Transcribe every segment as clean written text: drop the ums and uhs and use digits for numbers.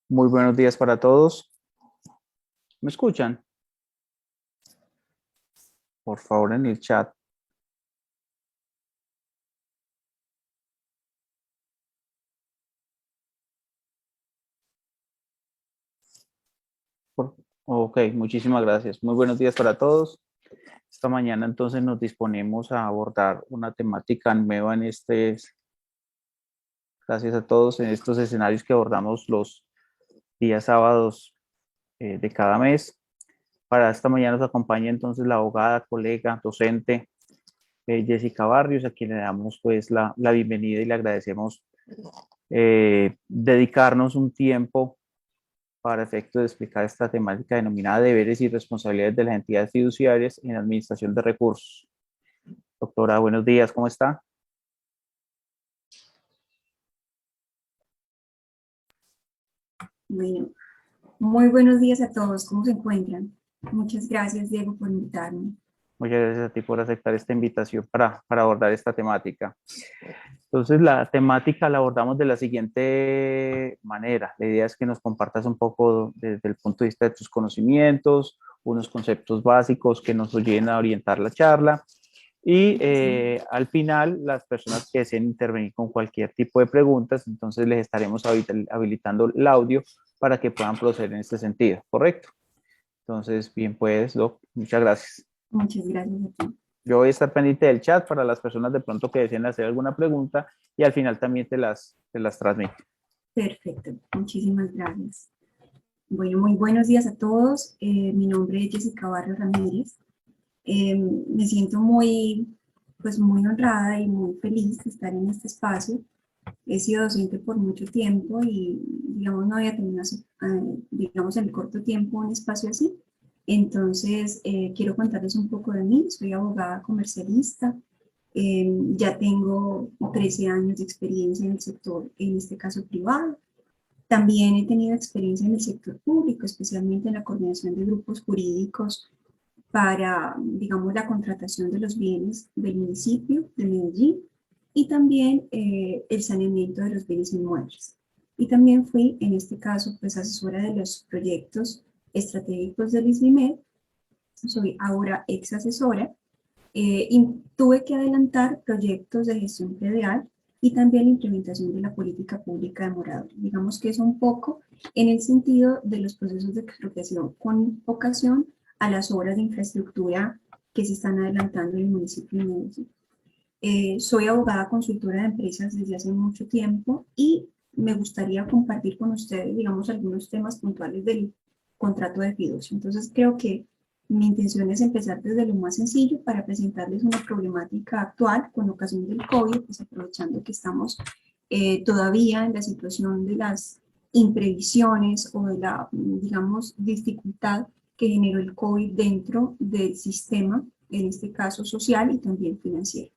Muy buenos días para todos. ¿Me escuchan? Por favor, en el chat. Ok, muchísimas gracias. Muy buenos días para todos. Esta mañana entonces nos disponemos a abordar una temática nueva gracias a todos, en estos escenarios que abordamos los días sábados de cada mes. Para esta mañana nos acompaña entonces la abogada, colega, docente Jessica Barrios, a quien le damos pues la bienvenida y le agradecemos dedicarnos un tiempo para efecto de explicar esta temática denominada deberes y responsabilidades de las entidades fiduciarias en la administración de recursos. Doctora, buenos días, ¿cómo está? Bueno, muy buenos días a todos, ¿cómo se encuentran? Muchas gracias, Diego, por invitarme. Muchas gracias a ti por aceptar esta invitación para abordar esta temática. Entonces, la temática la abordamos de la siguiente manera. La idea es que nos compartas un poco desde el punto de vista de tus conocimientos, unos conceptos básicos que nos ayuden a orientar la charla. Y al final, las personas que deseen intervenir con cualquier tipo de preguntas, entonces les estaremos habilitando el audio para que puedan proceder en este sentido, ¿correcto? Entonces, bien, pues, Doc, muchas gracias. Muchas gracias a ti. Yo voy a estar pendiente del chat para las personas de pronto que deseen hacer alguna pregunta y al final también te las transmito. Perfecto, muchísimas gracias. Bueno, muy buenos días a todos. Mi nombre es Jessica Barrios Ramírez. Me siento muy honrada y muy feliz de estar en este espacio. He sido docente por mucho tiempo y, digamos, no había tenido, digamos, en el corto tiempo un espacio así. Entonces, quiero contarles un poco de mí. Soy abogada comercialista. Ya tengo 13 años de experiencia en el sector, en este caso privado. También he tenido experiencia en el sector público, especialmente en la coordinación de grupos jurídicos para, digamos, la contratación de los bienes del municipio de Medellín y también el saneamiento de los bienes inmuebles. Y también fui, en este caso, pues asesora de los proyectos estratégicos del ISBIMED. Soy ahora ex asesora y tuve que adelantar proyectos de gestión predial y también la implementación de la política pública de moradores. Digamos que es un poco en el sentido de los procesos de expropiación con vocación a las obras de infraestructura que se están adelantando en el municipio de Medellín. Soy abogada consultora de empresas desde hace mucho tiempo y me gustaría compartir con ustedes, digamos, algunos temas puntuales del contrato de fiducia. Entonces, creo que mi intención es empezar desde lo más sencillo para presentarles una problemática actual con ocasión del COVID, pues aprovechando que estamos todavía en la situación de las imprevisiones o de la, digamos, dificultad que generó el COVID dentro del sistema, en este caso social y también financiero.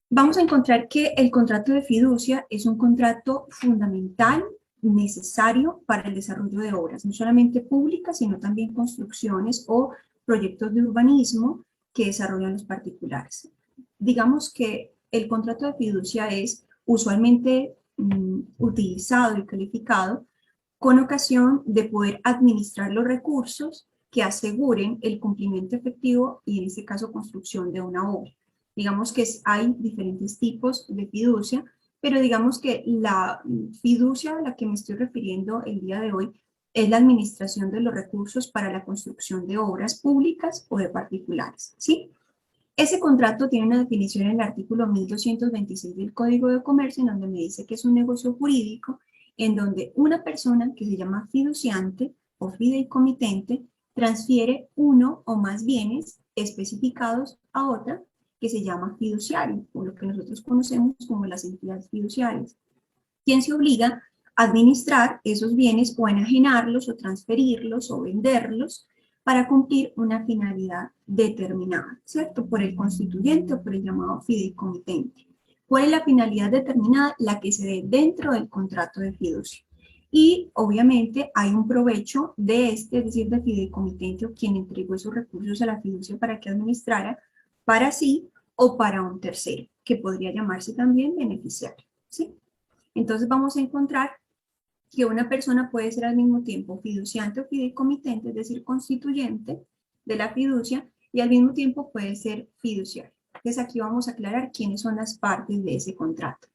Vamos a encontrar que el contrato de fiducia es un contrato fundamental, necesario para el desarrollo de obras, no solamente públicas, sino también construcciones o proyectos de urbanismo que desarrollan los particulares. Digamos que el contrato de fiducia es usualmente utilizado y calificado con ocasión de poder administrar los recursos que aseguren el cumplimiento efectivo y, en este caso, construcción de una obra. Digamos que hay diferentes tipos de fiducia, pero digamos que la fiducia a la que me estoy refiriendo el día de hoy es la administración de los recursos para la construcción de obras públicas o de particulares, ¿sí? Ese contrato tiene una definición en el artículo 1226 del Código de Comercio, en donde me dice que es un negocio jurídico en donde una persona que se llama fiduciante o fideicomitente transfiere uno o más bienes especificados a otra que se llama fiduciario, o lo que nosotros conocemos como las entidades fiduciarias, quien se obliga a administrar esos bienes o enajenarlos o transferirlos o venderlos para cumplir una finalidad determinada, ¿cierto? Por el constituyente o por el llamado fideicomitente. ¿Cuál es la finalidad determinada? La que se dé dentro del contrato de fiducia. Y obviamente hay un provecho de este, es decir, del fideicomitente o quien entregó esos recursos a la fiducia para que administrara para sí o para un tercero, que podría llamarse también beneficiario, ¿sí? Entonces vamos a encontrar que una persona puede ser al mismo tiempo fiduciante o fideicomitente, es decir, constituyente de la fiducia, y al mismo tiempo puede ser fiduciario. Entonces aquí vamos a aclarar quiénes son las partes de ese contrato.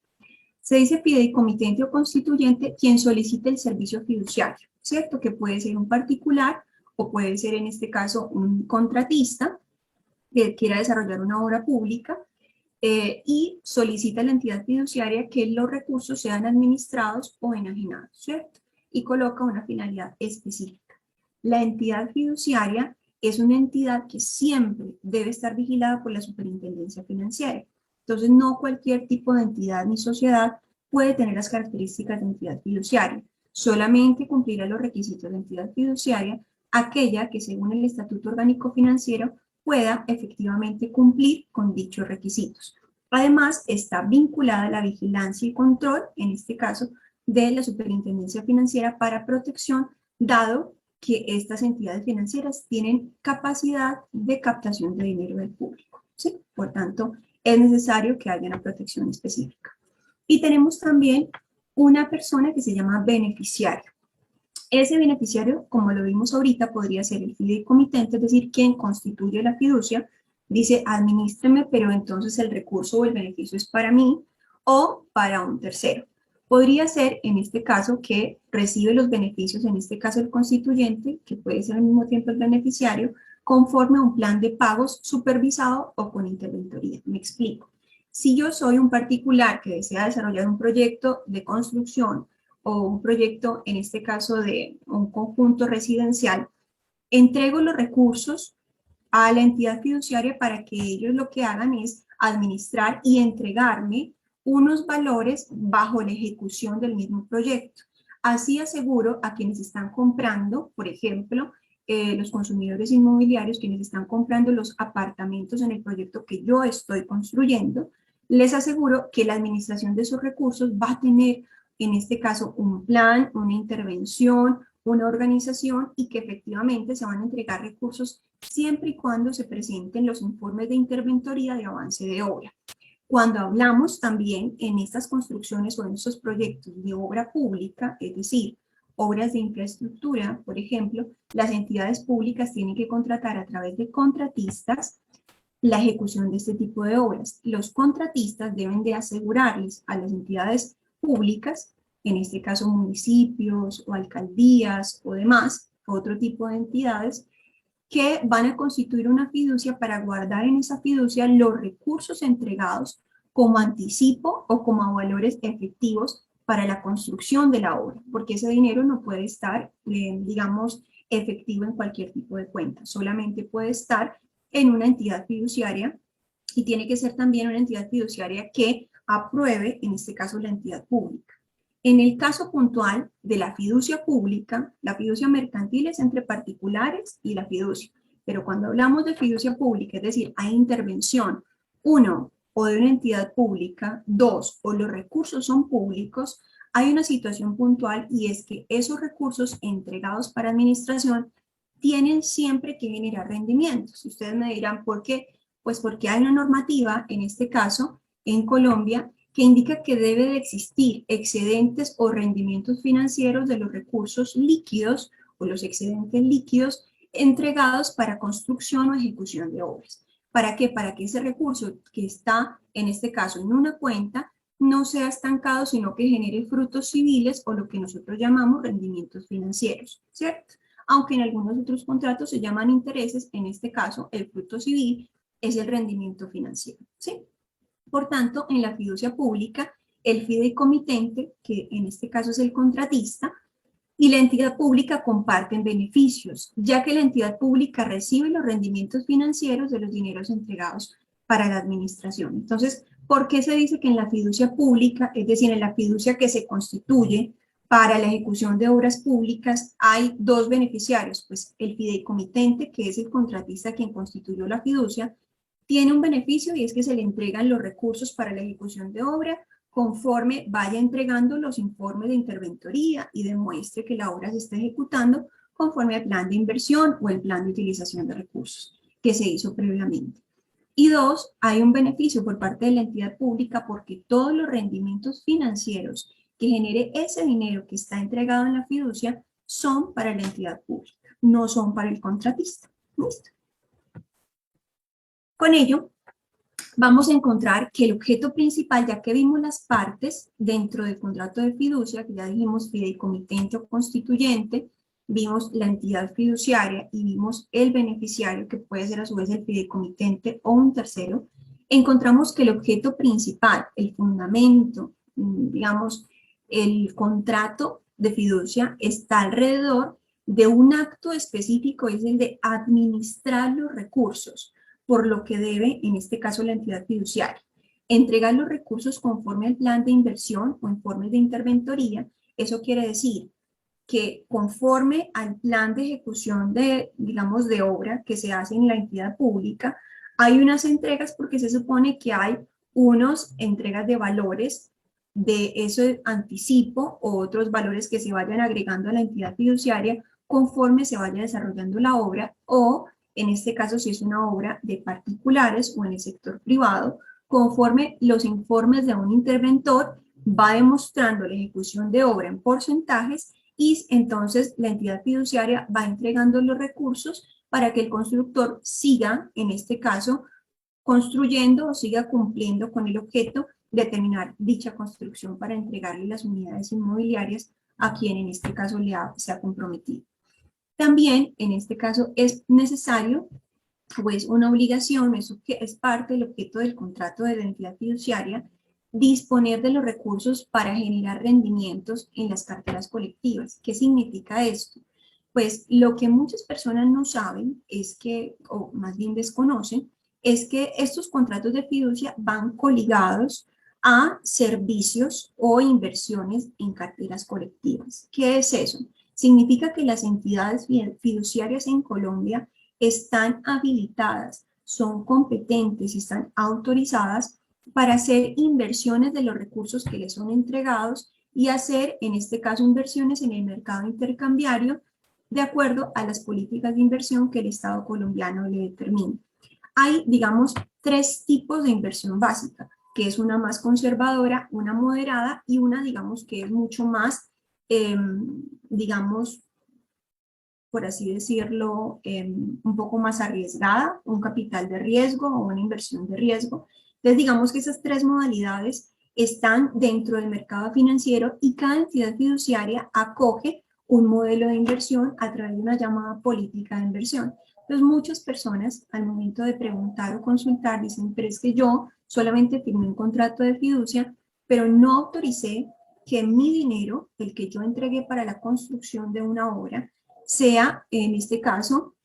Se dice fideicomitente o constituyente quien solicita el servicio fiduciario, ¿cierto? Que puede ser un particular o puede ser en este caso un contratista que quiera desarrollar una obra pública y solicita a la entidad fiduciaria que los recursos sean administrados o enajenados, ¿cierto? Y coloca una finalidad específica. La entidad fiduciaria es una entidad que siempre debe estar vigilada por la superintendencia financiera. Entonces, no cualquier tipo de entidad ni sociedad puede tener las características de entidad fiduciaria. Solamente cumplirá los requisitos de entidad fiduciaria aquella que, según el Estatuto Orgánico Financiero, pueda efectivamente cumplir con dichos requisitos. Además, está vinculada a la vigilancia y control, en este caso, de la Superintendencia Financiera para protección, dado que estas entidades financieras tienen capacidad de captación de dinero del público, ¿sí? Por tanto, es necesario que haya una protección específica. Y tenemos también una persona que se llama beneficiario. Ese beneficiario, como lo vimos ahorita, podría ser el fideicomitente, es decir, quien constituye la fiducia, dice, administreme, pero entonces el recurso o el beneficio es para mí o para un tercero. Podría ser, en este caso, que recibe los beneficios, en este caso el constituyente, que puede ser al mismo tiempo el beneficiario, conforme a un plan de pagos supervisado o con interventoría. Me explico. Si yo soy un particular que desea desarrollar un proyecto de construcción o un proyecto, en este caso de un conjunto residencial, entrego los recursos a la entidad fiduciaria para que ellos lo que hagan es administrar y entregarme unos valores bajo la ejecución del mismo proyecto. Así aseguro a quienes están comprando, por ejemplo, los consumidores inmobiliarios, quienes están comprando los apartamentos en el proyecto que yo estoy construyendo, les aseguro que la administración de esos recursos va a tener, en este caso, un plan, una intervención, una organización y que efectivamente se van a entregar recursos siempre y cuando se presenten los informes de interventoría de avance de obra. Cuando hablamos también en estas construcciones o en estos proyectos de obra pública, es decir, obras de infraestructura, por ejemplo, las entidades públicas tienen que contratar a través de contratistas la ejecución de este tipo de obras. Los contratistas deben de asegurarles a las entidades públicas, en este caso municipios o alcaldías o demás, otro tipo de entidades, que van a constituir una fiducia para guardar en esa fiducia los recursos entregados como anticipo o como valores efectivos para la construcción de la obra, porque ese dinero no puede estar, digamos, efectivo en cualquier tipo de cuenta, solamente puede estar en una entidad fiduciaria y tiene que ser también una entidad fiduciaria que apruebe, en este caso, la entidad pública. En el caso puntual de la fiducia pública, la fiducia mercantil es entre particulares y la fiducia. Pero cuando hablamos de fiducia pública, es decir, hay intervención, uno, o de una entidad pública, dos, o los recursos son públicos, hay una situación puntual y es que esos recursos entregados para administración tienen siempre que generar rendimientos. Ustedes me dirán, ¿por qué? Pues porque hay una normativa, en este caso, en Colombia, que indica que debe de existir excedentes o rendimientos financieros de los recursos líquidos o los excedentes líquidos entregados para construcción o ejecución de obras. ¿Para qué? Para que ese recurso que está, en este caso, en una cuenta, no sea estancado, sino que genere frutos civiles o lo que nosotros llamamos rendimientos financieros, ¿cierto? Aunque en algunos otros contratos se llaman intereses, en este caso, el fruto civil es el rendimiento financiero, ¿sí? Por tanto, en la fiducia pública, el fideicomitente, que en este caso es el contratista, y la entidad pública comparten beneficios, ya que la entidad pública recibe los rendimientos financieros de los dineros entregados para la administración. Entonces, ¿por qué se dice que en la fiducia pública, es decir, en la fiducia que se constituye para la ejecución de obras públicas, hay dos beneficiarios? Pues el fideicomitente, que es el contratista quien constituyó la fiducia, tiene un beneficio y es que se le entregan los recursos para la ejecución de obra conforme vaya entregando los informes de interventoría y demuestre que la obra se está ejecutando conforme al plan de inversión o el plan de utilización de recursos que se hizo previamente. Y dos, hay un beneficio por parte de la entidad pública porque todos los rendimientos financieros que genere ese dinero que está entregado en la fiducia son para la entidad pública, no son para el contratista. ¿Listo? Con ello, vamos a encontrar que el objeto principal, ya que vimos las partes dentro del contrato de fiducia, que ya dijimos fideicomitente o constituyente, vimos la entidad fiduciaria y vimos el beneficiario, que puede ser a su vez el fideicomitente o un tercero, encontramos que el objeto principal, el fundamento, digamos, el contrato de fiducia está alrededor de un acto específico, es el de administrar los recursos, por lo que debe, en este caso, la entidad fiduciaria. Entregar los recursos conforme al plan de inversión o informes de interventoría. Eso quiere decir que conforme al plan de ejecución de, digamos, de obra que se hace en la entidad pública, hay unas entregas porque se supone que hay unas entregas de valores de ese anticipo o otros valores que se vayan agregando a la entidad fiduciaria conforme se vaya desarrollando la obra, o en este caso si es una obra de particulares o en el sector privado, conforme los informes de un interventor va demostrando la ejecución de obra en porcentajes, y entonces la entidad fiduciaria va entregando los recursos para que el constructor siga, en este caso, construyendo o siga cumpliendo con el objeto de terminar dicha construcción para entregarle las unidades inmobiliarias a quien en este caso se ha comprometido. También en este caso es necesario, o es una obligación, eso que es parte del objeto del contrato de la entidad fiduciaria, disponer de los recursos para generar rendimientos en las carteras colectivas. ¿Qué significa esto? Pues lo que muchas personas no saben es que, o más bien desconocen, es que estos contratos de fiducia van coligados a servicios o inversiones en carteras colectivas. ¿Qué es eso? Significa que las entidades fiduciarias en Colombia están habilitadas, son competentes y están autorizadas para hacer inversiones de los recursos que les son entregados y hacer, en este caso, inversiones en el mercado intercambiario de acuerdo a las políticas de inversión que el Estado colombiano le determina. Hay, digamos, tres tipos de inversión básica, que es una más conservadora, una moderada y una, digamos, que es mucho más, digamos, por así decirlo, un poco más arriesgada, un capital de riesgo o una inversión de riesgo. Entonces, digamos que esas tres modalidades están dentro del mercado financiero y cada entidad fiduciaria acoge un modelo de inversión a través de una llamada política de inversión. Entonces, muchas personas al momento de preguntar o consultar dicen, pero es que yo solamente firmé un contrato de fiducia, pero no autoricé que mi dinero, el que yo entregué para la construcción de una obra, sea, en este caso,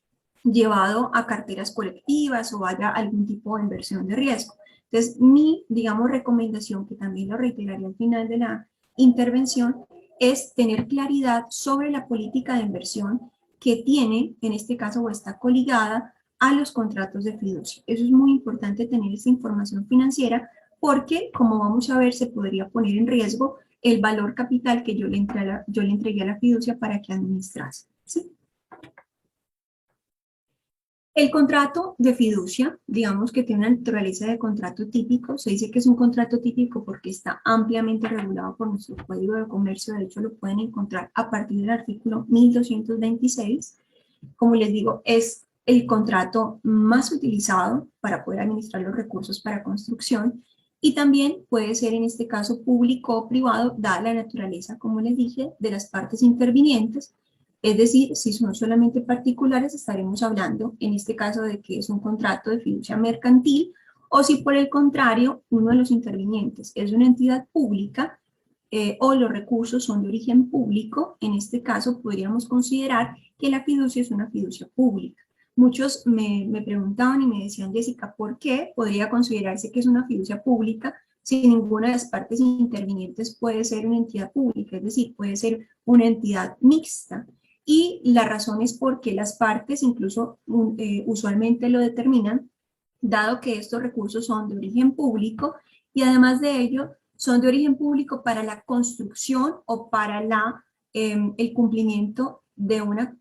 llevado a carteras colectivas o haya algún tipo de inversión de riesgo. Entonces, mi, digamos, recomendación, que también lo reiteraría al final de la intervención, es tener claridad sobre la política de inversión que tiene, en este caso, o está coligada a los contratos de fiducia. Eso es muy importante, tener esa información financiera, porque, como vamos a ver, se podría poner en riesgo el valor capital que yo le entregué a la fiducia para que administrase. ¿Sí? El contrato de fiducia, digamos que tiene una naturaleza de contrato típico. Se dice que es un contrato típico porque está ampliamente regulado por nuestro Código de Comercio. De hecho, lo pueden encontrar a partir del artículo 1226. Como les digo, es el contrato más utilizado para poder administrar los recursos para construcción, y también puede ser, en este caso, público o privado, dada la naturaleza, como les dije, de las partes intervinientes. Es decir, si son solamente particulares, estaremos hablando, en este caso, de que es un contrato de fiducia mercantil, o si por el contrario, uno de los intervinientes es una entidad pública, o los recursos son de origen público, en este caso podríamos considerar que la fiducia es una fiducia pública. Muchos me preguntaban y me decían, Jessica, ¿por qué podría considerarse que es una fiducia pública si ninguna de las partes intervinientes puede ser una entidad pública? Es decir, puede ser una entidad mixta. Y la razón es porque las partes incluso usualmente lo determinan, dado que estos recursos son de origen público, y además de ello son de origen público para la construcción o para el cumplimiento de una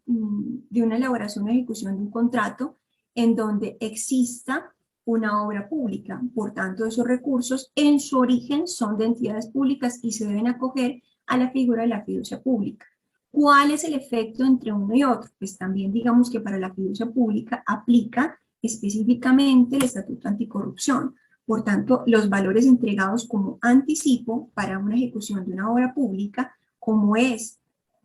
elaboración o ejecución de un contrato en donde exista una obra pública. Por tanto, esos recursos en su origen son de entidades públicas y se deben acoger a la figura de la fiducia pública. ¿Cuál es el efecto entre uno y otro? Pues también digamos que para la fiducia pública aplica específicamente el Estatuto Anticorrupción. Por tanto, los valores entregados como anticipo para una ejecución de una obra pública, como es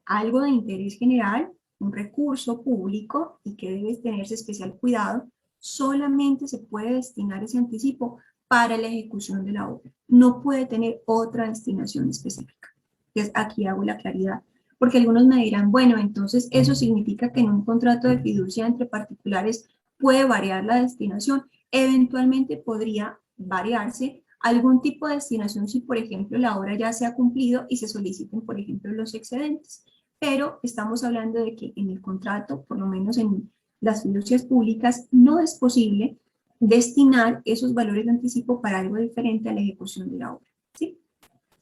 algo de interés general, un recurso público y que debe tenerse especial cuidado, solamente se puede destinar ese anticipo para la ejecución de la obra. No puede tener otra destinación específica. Entonces, aquí hago la claridad. Porque algunos me dirán, bueno, entonces eso significa que en un contrato de fiducia entre particulares puede variar la destinación. Eventualmente podría variarse algún tipo de destinación si, por ejemplo, la obra ya se ha cumplido y se soliciten, por ejemplo, los excedentes. Pero estamos hablando de que en el contrato, por lo menos en las fiducias públicas, no es posible destinar esos valores de anticipo para algo diferente a la ejecución de la obra, ¿sí?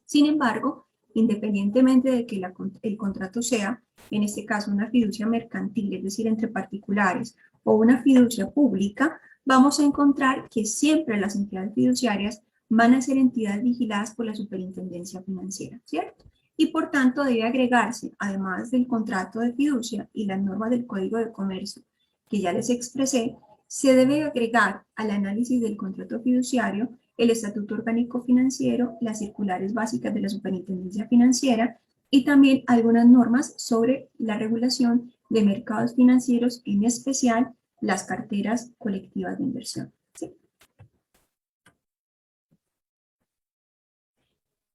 Sin embargo, independientemente de que el contrato sea, en este caso, una fiducia mercantil, es decir, entre particulares, o una fiducia pública, vamos a encontrar que siempre las entidades fiduciarias van a ser entidades vigiladas por la Superintendencia Financiera, ¿cierto? Y por tanto debe agregarse, además del contrato de fiducia y las normas del Código de Comercio que ya les expresé, se debe agregar al análisis del contrato fiduciario el Estatuto Orgánico Financiero, las circulares básicas de la Superintendencia Financiera y también algunas normas sobre la regulación de mercados financieros, en especial las carteras colectivas de inversión. ¿Sí?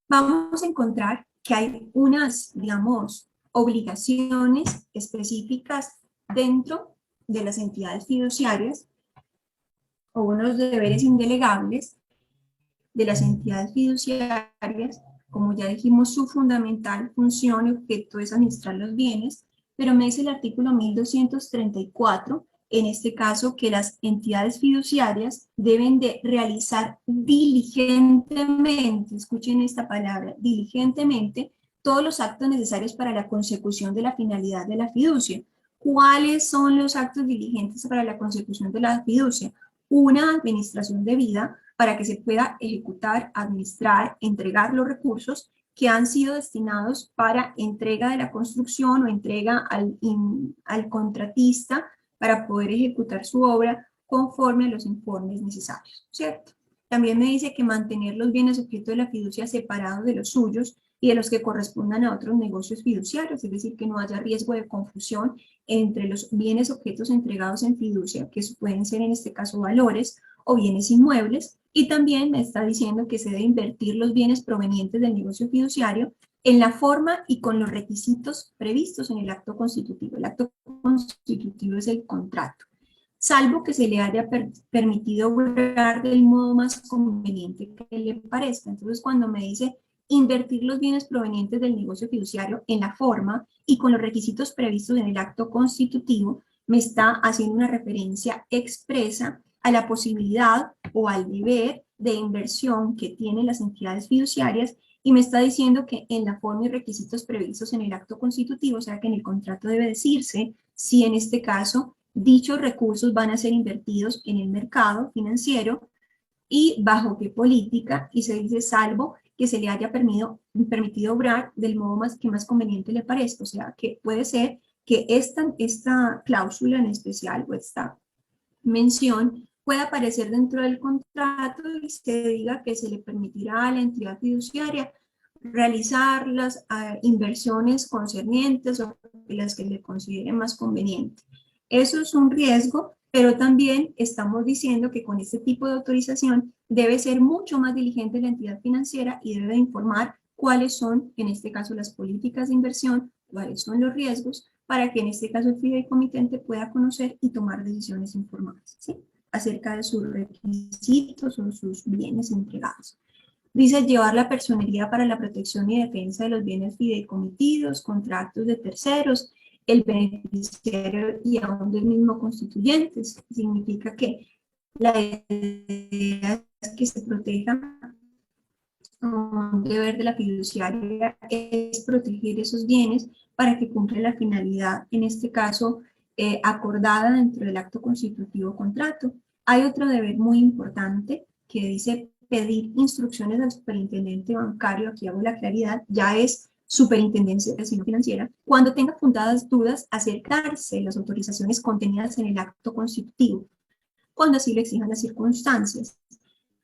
Vamos a encontrar que hay unas, digamos, obligaciones específicas dentro de las entidades fiduciarias o unos deberes indelegables de las entidades fiduciarias. Como ya dijimos, su fundamental función y objeto es administrar los bienes, pero me dice el artículo 1234, en este caso, que las entidades fiduciarias deben de realizar diligentemente, escuchen esta palabra, diligentemente, todos los actos necesarios para la consecución de la finalidad de la fiducia. ¿Cuáles son los actos diligentes para la consecución de la fiducia? Una administración debida para que se pueda ejecutar, administrar, entregar los recursos que han sido destinados para entrega de la construcción o entrega al contratista para poder ejecutar su obra conforme a los informes necesarios, ¿cierto? También me dice que mantener los bienes objeto de la fiducia separados de los suyos y de los que correspondan a otros negocios fiduciarios, es decir, que no haya riesgo de confusión entre los bienes objetos entregados en fiducia, que pueden ser en este caso valores o bienes inmuebles, y también me está diciendo que se debe invertir los bienes provenientes del negocio fiduciario en la forma y con los requisitos previstos en el acto constitutivo. El acto constitutivo es el contrato, salvo que se le haya permitido obrar del modo más conveniente que le parezca. Entonces, cuando me dice invertir los bienes provenientes del negocio fiduciario en la forma y con los requisitos previstos en el acto constitutivo, me está haciendo una referencia expresa a la posibilidad o al deber de inversión que tienen las entidades fiduciarias y me está diciendo que en la forma y requisitos previstos en el acto constitutivo, o sea que en el contrato debe decirse si en este caso dichos recursos van a ser invertidos en el mercado financiero y bajo qué política, y se dice salvo que se le haya permitido obrar del modo que más conveniente le parezca. O sea, que puede ser que esta cláusula en especial o esta mención pueda aparecer dentro del contrato y se diga que se le permitirá a la entidad fiduciaria realizar las inversiones concernientes o las que le considere más conveniente. Eso es un riesgo, pero también estamos diciendo que con este tipo de autorización debe ser mucho más diligente la entidad financiera y debe informar cuáles son, en este caso, las políticas de inversión, cuáles son los riesgos, para que en este caso el fideicomitente pueda conocer y tomar decisiones informadas, ¿sí?, acerca de sus requisitos o sus bienes entregados. Dice llevar la personería para la protección y defensa de los bienes fideicomitidos, contratos de terceros, el beneficiario y aún del mismo constituyente. Significa que la idea es que se proteja, un deber de la fiduciaria es proteger esos bienes para que cumpla la finalidad, en este caso, acordada dentro del acto constitutivo o contrato. Hay otro deber muy importante que dice pedir instrucciones al superintendente bancario, aquí hago la claridad, ya es superintendencia de gestión financiera, cuando tenga fundadas dudas, acercarse a las autorizaciones contenidas en el acto constitutivo, cuando así lo exijan las circunstancias.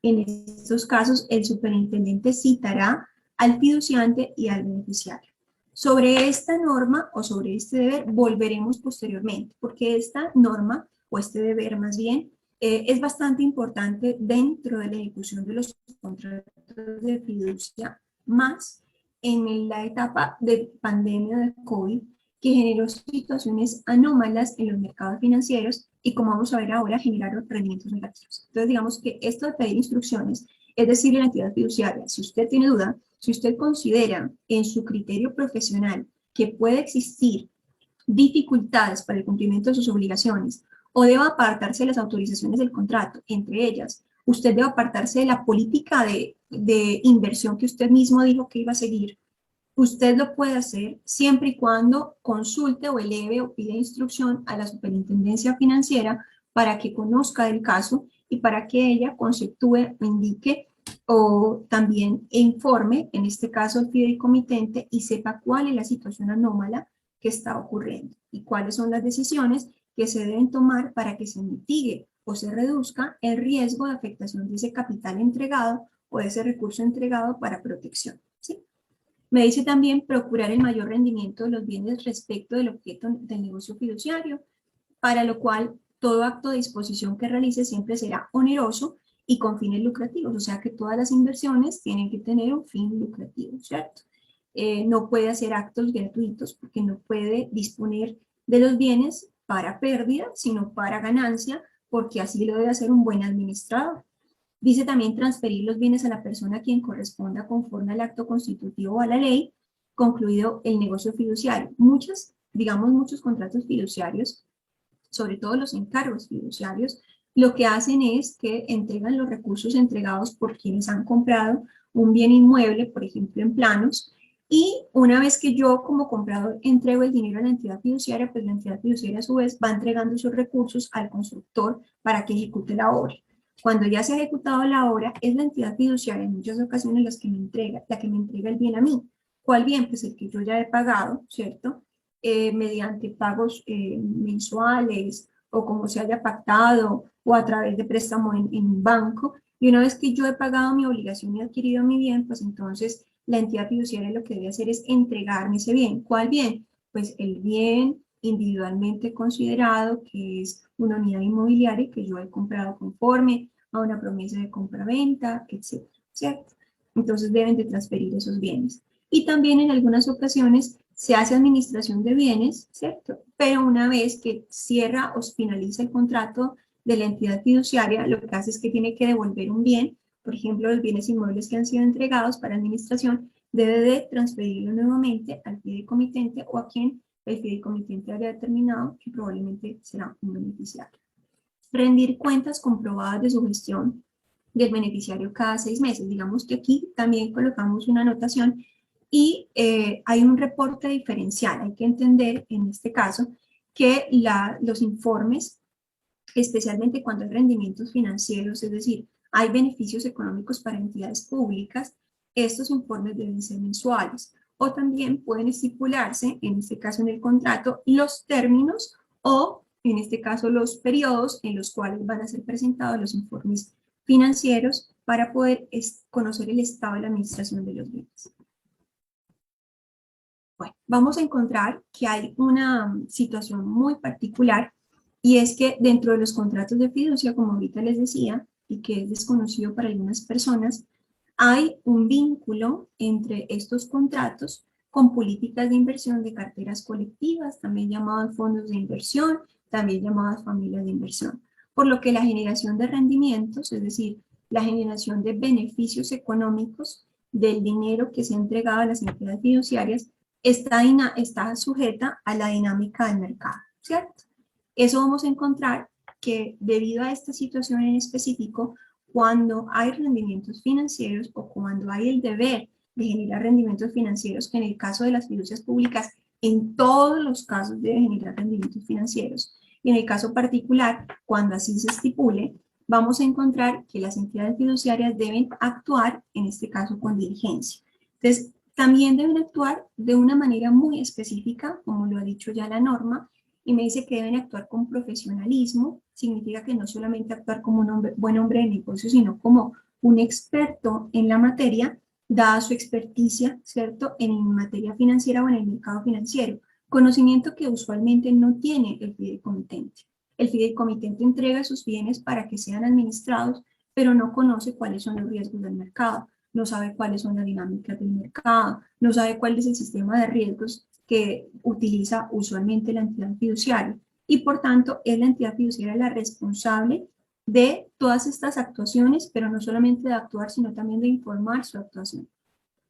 En estos casos, el superintendente citará al fiduciante y al beneficiario. Sobre esta norma o sobre este deber volveremos posteriormente, porque esta norma, o este deber más bien, es bastante importante dentro de la ejecución de los contratos de fiducia, más en la etapa de pandemia de COVID, que generó situaciones anómalas en los mercados financieros y, como vamos a ver ahora, generaron rendimientos negativos. Entonces, digamos que esto de pedir instrucciones, es decir, la entidad fiduciaria, si usted tiene duda, si usted considera en su criterio profesional que puede existir dificultades para el cumplimiento de sus obligaciones o deba apartarse de las autorizaciones del contrato, entre ellas, usted debe apartarse de la política de inversión que usted mismo dijo que iba a seguir, usted lo puede hacer siempre y cuando consulte o eleve o pida instrucción a la superintendencia financiera para que conozca el caso y para que ella conceptúe o indique o también informe, en este caso el fideicomitente, y sepa cuál es la situación anómala que está ocurriendo y cuáles son las decisiones que se deben tomar para que se mitigue o se reduzca el riesgo de afectación de ese capital entregado o de ese recurso entregado para protección. ¿Sí? Me dice también procurar el mayor rendimiento de los bienes respecto del objeto del negocio fiduciario, para lo cual todo acto de disposición que realice siempre será oneroso y con fines lucrativos, o sea que todas las inversiones tienen que tener un fin lucrativo, ¿cierto? No puede hacer actos gratuitos porque no puede disponer de los bienes para pérdida, sino para ganancia, porque así lo debe hacer un buen administrador. Dice también transferir los bienes a la persona a quien corresponda conforme al acto constitutivo o a la ley, concluido el negocio fiduciario. Muchos contratos fiduciarios, sobre todo los encargos fiduciarios, lo que hacen es que entregan los recursos entregados por quienes han comprado un bien inmueble, por ejemplo en planos, y una vez que yo como comprador entrego el dinero a la entidad fiduciaria, pues la entidad fiduciaria a su vez va entregando esos recursos al constructor para que ejecute la obra. Cuando ya se ha ejecutado la obra, es la entidad fiduciaria en muchas ocasiones la que me entrega el bien a mí. ¿Cuál bien? Pues el que yo ya he pagado, ¿cierto? Mediante pagos mensuales o como se haya pactado o a través de préstamo en un banco. Y una vez que yo he pagado mi obligación y adquirido mi bien, pues entonces la entidad fiduciaria lo que debe hacer es entregarme ese bien. ¿Cuál bien? Pues el bien individualmente considerado, que es una unidad inmobiliaria que yo he comprado conforme a una promesa de compra-venta, etcétera, ¿cierto? Entonces deben de transferir esos bienes. Y también en algunas ocasiones se hace administración de bienes, ¿cierto? Pero una vez que cierra o finaliza el contrato de la entidad fiduciaria, lo que hace es que tiene que devolver un bien, por ejemplo, los bienes inmuebles que han sido entregados para administración, debe de transferirlo nuevamente al fideicomitente o a quien el fideicomitente haya determinado que probablemente será un beneficiario. Rendir cuentas comprobadas de su gestión del beneficiario cada 6 meses. Digamos que aquí también colocamos una anotación y hay un reporte diferencial. Hay que entender en este caso que los informes, especialmente cuando hay rendimientos financieros, es decir, hay beneficios económicos para entidades públicas, estos informes deben ser mensuales o también pueden estipularse, en este caso en el contrato, los términos o en este caso los periodos en los cuales van a ser presentados los informes financieros para poder conocer el estado de la administración de los bienes. Bueno, vamos a encontrar que hay una situación muy particular y es que dentro de los contratos de fiducia, como ahorita les decía, y que es desconocido para algunas personas, hay un vínculo entre estos contratos con políticas de inversión de carteras colectivas, también llamadas fondos de inversión, también llamadas familias de inversión. Por lo que la generación de rendimientos, es decir, la generación de beneficios económicos del dinero que se ha entregado a las entidades fiduciarias, está sujeta a la dinámica del mercado, ¿cierto? Eso vamos a encontrar que debido a esta situación en específico, cuando hay rendimientos financieros o cuando hay el deber de generar rendimientos financieros, que en el caso de las fiducias públicas, en todos los casos debe generar rendimientos financieros, y en el caso particular, cuando así se estipule, vamos a encontrar que las entidades fiduciarias deben actuar, en este caso, con diligencia. Entonces, también deben actuar de una manera muy específica, como lo ha dicho ya la norma, y me dice que deben actuar con profesionalismo. Significa que no solamente actuar como un buen hombre de negocio, sino como un experto en la materia, dada su experticia, ¿cierto?, en materia financiera o en el mercado financiero, conocimiento que usualmente no tiene el fideicomitente. El fideicomitente entrega sus bienes para que sean administrados, pero no conoce cuáles son los riesgos del mercado, no sabe cuáles son las dinámicas del mercado, no sabe cuál es el sistema de riesgos que utiliza usualmente la entidad fiduciaria. Y por tanto, es la entidad fiduciaria la responsable de todas estas actuaciones, pero no solamente de actuar, sino también de informar su actuación.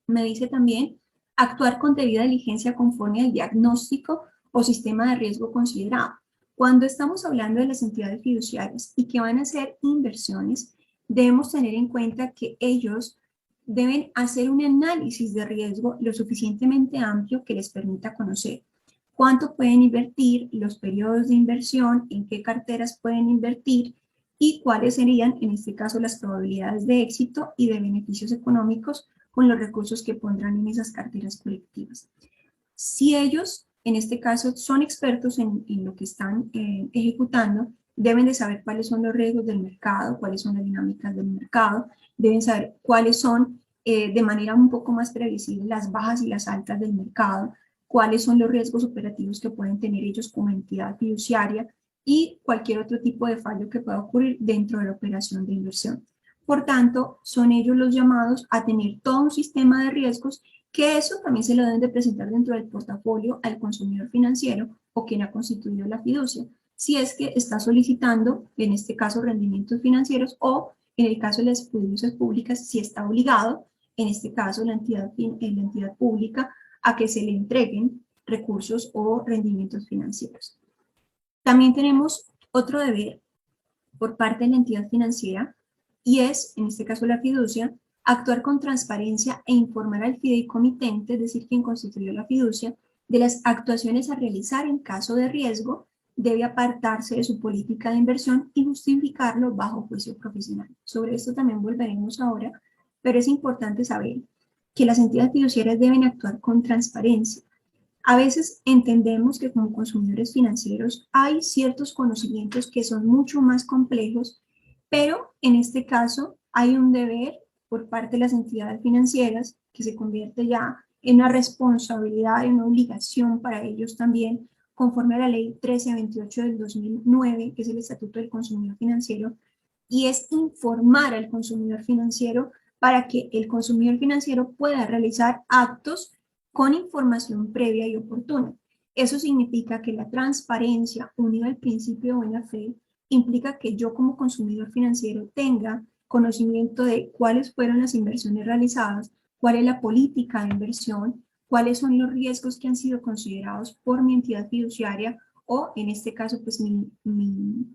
Me dice también actuar con debida diligencia conforme al diagnóstico o sistema de riesgo considerado. Cuando estamos hablando de las entidades fiduciarias y que van a hacer inversiones, debemos tener en cuenta que ellos deben hacer un análisis de riesgo lo suficientemente amplio que les permita conocer cuánto pueden invertir, los periodos de inversión, en qué carteras pueden invertir y cuáles serían, en este caso, las probabilidades de éxito y de beneficios económicos con los recursos que pondrán en esas carteras colectivas. Si ellos, en este caso, son expertos en lo que están ejecutando, deben de saber cuáles son los riesgos del mercado, cuáles son las dinámicas del mercado, deben saber cuáles son, de manera un poco más previsible, las bajas y las altas del mercado, cuáles son los riesgos operativos que pueden tener ellos como entidad fiduciaria y cualquier otro tipo de fallo que pueda ocurrir dentro de la operación de inversión. Por tanto, son ellos los llamados a tener todo un sistema de riesgos que eso también se lo deben de presentar dentro del portafolio al consumidor financiero o quien ha constituido la fiducia, si es que está solicitando, en este caso, rendimientos financieros o, en el caso de las fiducias públicas, si está obligado, en este caso, la entidad pública, a que se le entreguen recursos o rendimientos financieros. También tenemos otro deber por parte de la entidad financiera y es, en este caso la fiducia, actuar con transparencia e informar al fideicomitente, es decir, quien constituyó la fiducia, de las actuaciones a realizar en caso de riesgo, debe apartarse de su política de inversión y justificarlo bajo juicio profesional. Sobre esto también volveremos ahora, pero es importante saber que las entidades fiduciarias deben actuar con transparencia. A veces entendemos que como consumidores financieros hay ciertos conocimientos que son mucho más complejos, pero en este caso hay un deber por parte de las entidades financieras que se convierte ya en una responsabilidad, en una obligación para ellos también, conforme a la ley 1328 del 2009, que es el Estatuto del Consumidor Financiero, y es informar al consumidor financiero para que el consumidor financiero pueda realizar actos con información previa y oportuna. Eso significa que la transparencia, unida al principio de buena fe, implica que yo como consumidor financiero tenga conocimiento de cuáles fueron las inversiones realizadas, cuál es la política de inversión, cuáles son los riesgos que han sido considerados por mi entidad fiduciaria o, en este caso, pues mi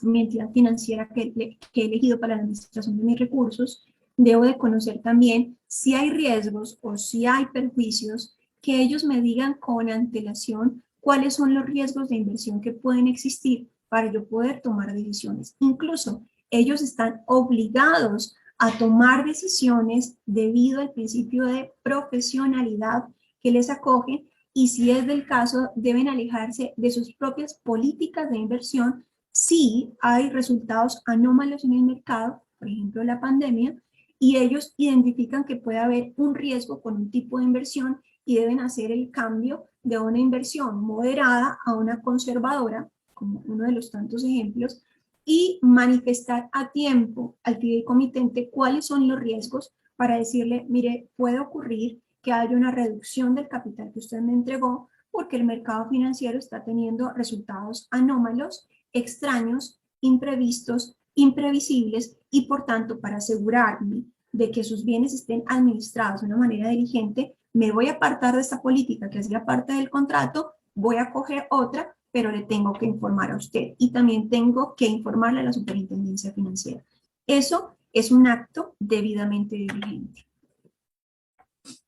entidad financiera que he elegido para la administración de mis recursos. Debo de conocer también si hay riesgos o si hay perjuicios, que ellos me digan con antelación cuáles son los riesgos de inversión que pueden existir para yo poder tomar decisiones. Incluso ellos están obligados a tomar decisiones debido al principio de profesionalidad que les acoge y si es del caso deben alejarse de sus propias políticas de inversión si hay resultados anómalos en el mercado, por ejemplo la pandemia, y ellos identifican que puede haber un riesgo con un tipo de inversión y deben hacer el cambio de una inversión moderada a una conservadora, como uno de los tantos ejemplos, y manifestar a tiempo al fideicomitente cuáles son los riesgos para decirle, mire, puede ocurrir que haya una reducción del capital que usted me entregó porque el mercado financiero está teniendo resultados anómalos, extraños, imprevistos, imprevisibles y por tanto para asegurarme de que sus bienes estén administrados de una manera diligente, me voy a apartar de esta política que hacía parte del contrato, voy a coger otra, pero le tengo que informar a usted y también tengo que informarle a la superintendencia financiera. Eso es un acto debidamente diligente.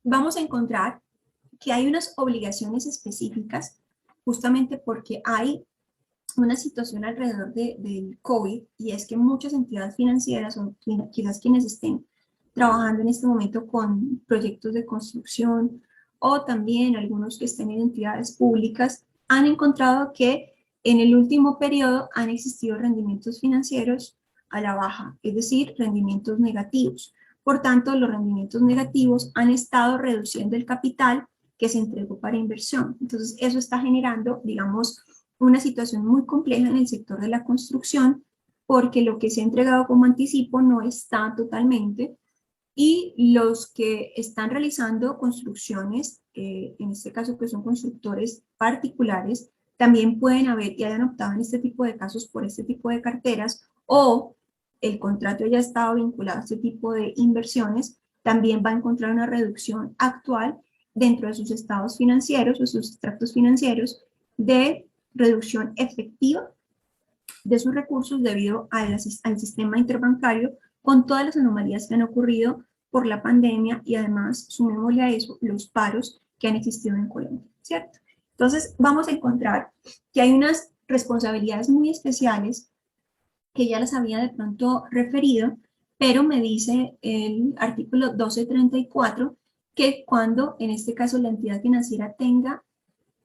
Vamos a encontrar que hay unas obligaciones específicas justamente porque hay una situación alrededor del COVID, y es que muchas entidades financieras, o quizás quienes estén trabajando en este momento con proyectos de construcción, o también algunos que estén en entidades públicas, han encontrado que en el último periodo han existido rendimientos financieros a la baja, es decir, rendimientos negativos. Por tanto, los rendimientos negativos han estado reduciendo el capital que se entregó para inversión. Entonces, eso está generando, digamos, una situación muy compleja en el sector de la construcción, porque lo que se ha entregado como anticipo no está totalmente, y los que están realizando construcciones, en este caso que son constructores particulares, también pueden haber y hayan optado en este tipo de casos por este tipo de carteras, o el contrato ya estaba vinculado a este tipo de inversiones, también va a encontrar una reducción actual dentro de sus estados financieros o sus extractos financieros de reducción efectiva de sus recursos debido al sistema interbancario, con todas las anomalías que han ocurrido por la pandemia, y además, sumémosle a eso, los paros que han existido en Colombia, ¿cierto? Entonces, vamos a encontrar que hay unas responsabilidades muy especiales que ya las había de pronto referido, pero me dice el artículo 1234 que cuando, en este caso, la entidad financiera tenga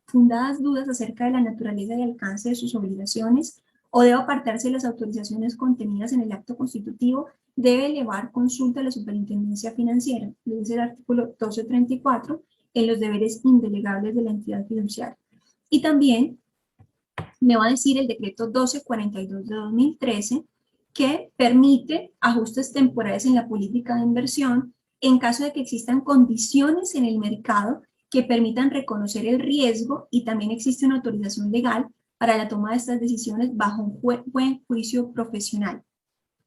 fundadas dudas acerca de la naturaleza y alcance de sus obligaciones, o debe apartarse de las autorizaciones contenidas en el acto constitutivo, debe elevar consulta a la Superintendencia Financiera, dice el artículo 1234, en los deberes indelegables de la entidad fiduciaria. Y también me va a decir el decreto 1242 de 2013, que permite ajustes temporales en la política de inversión en caso de que existan condiciones en el mercado que permitan reconocer el riesgo, y también existe una autorización legal para la toma de estas decisiones bajo un buen juicio profesional,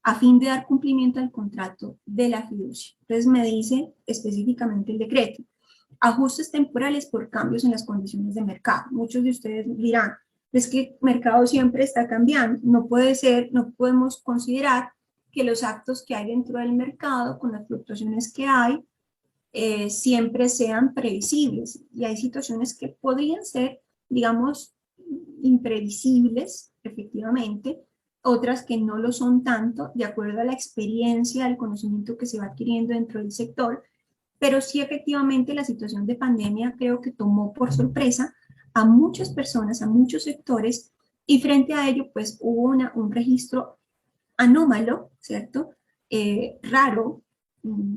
a fin de dar cumplimiento al contrato de la fiducia. Entonces me dice específicamente el decreto: ajustes temporales por cambios en las condiciones de mercado. Muchos de ustedes dirán, es que el mercado siempre está cambiando, no puede ser, no podemos considerar que los actos que hay dentro del mercado, con las fluctuaciones que hay, siempre sean previsibles, y hay situaciones que podrían ser, digamos, imprevisibles, efectivamente, otras que no lo son tanto, de acuerdo a la experiencia, al conocimiento que se va adquiriendo dentro del sector, pero sí, efectivamente, la situación de pandemia creo que tomó por sorpresa a muchas personas, a muchos sectores, y frente a ello, pues hubo un registro anómalo, ¿cierto? Raro,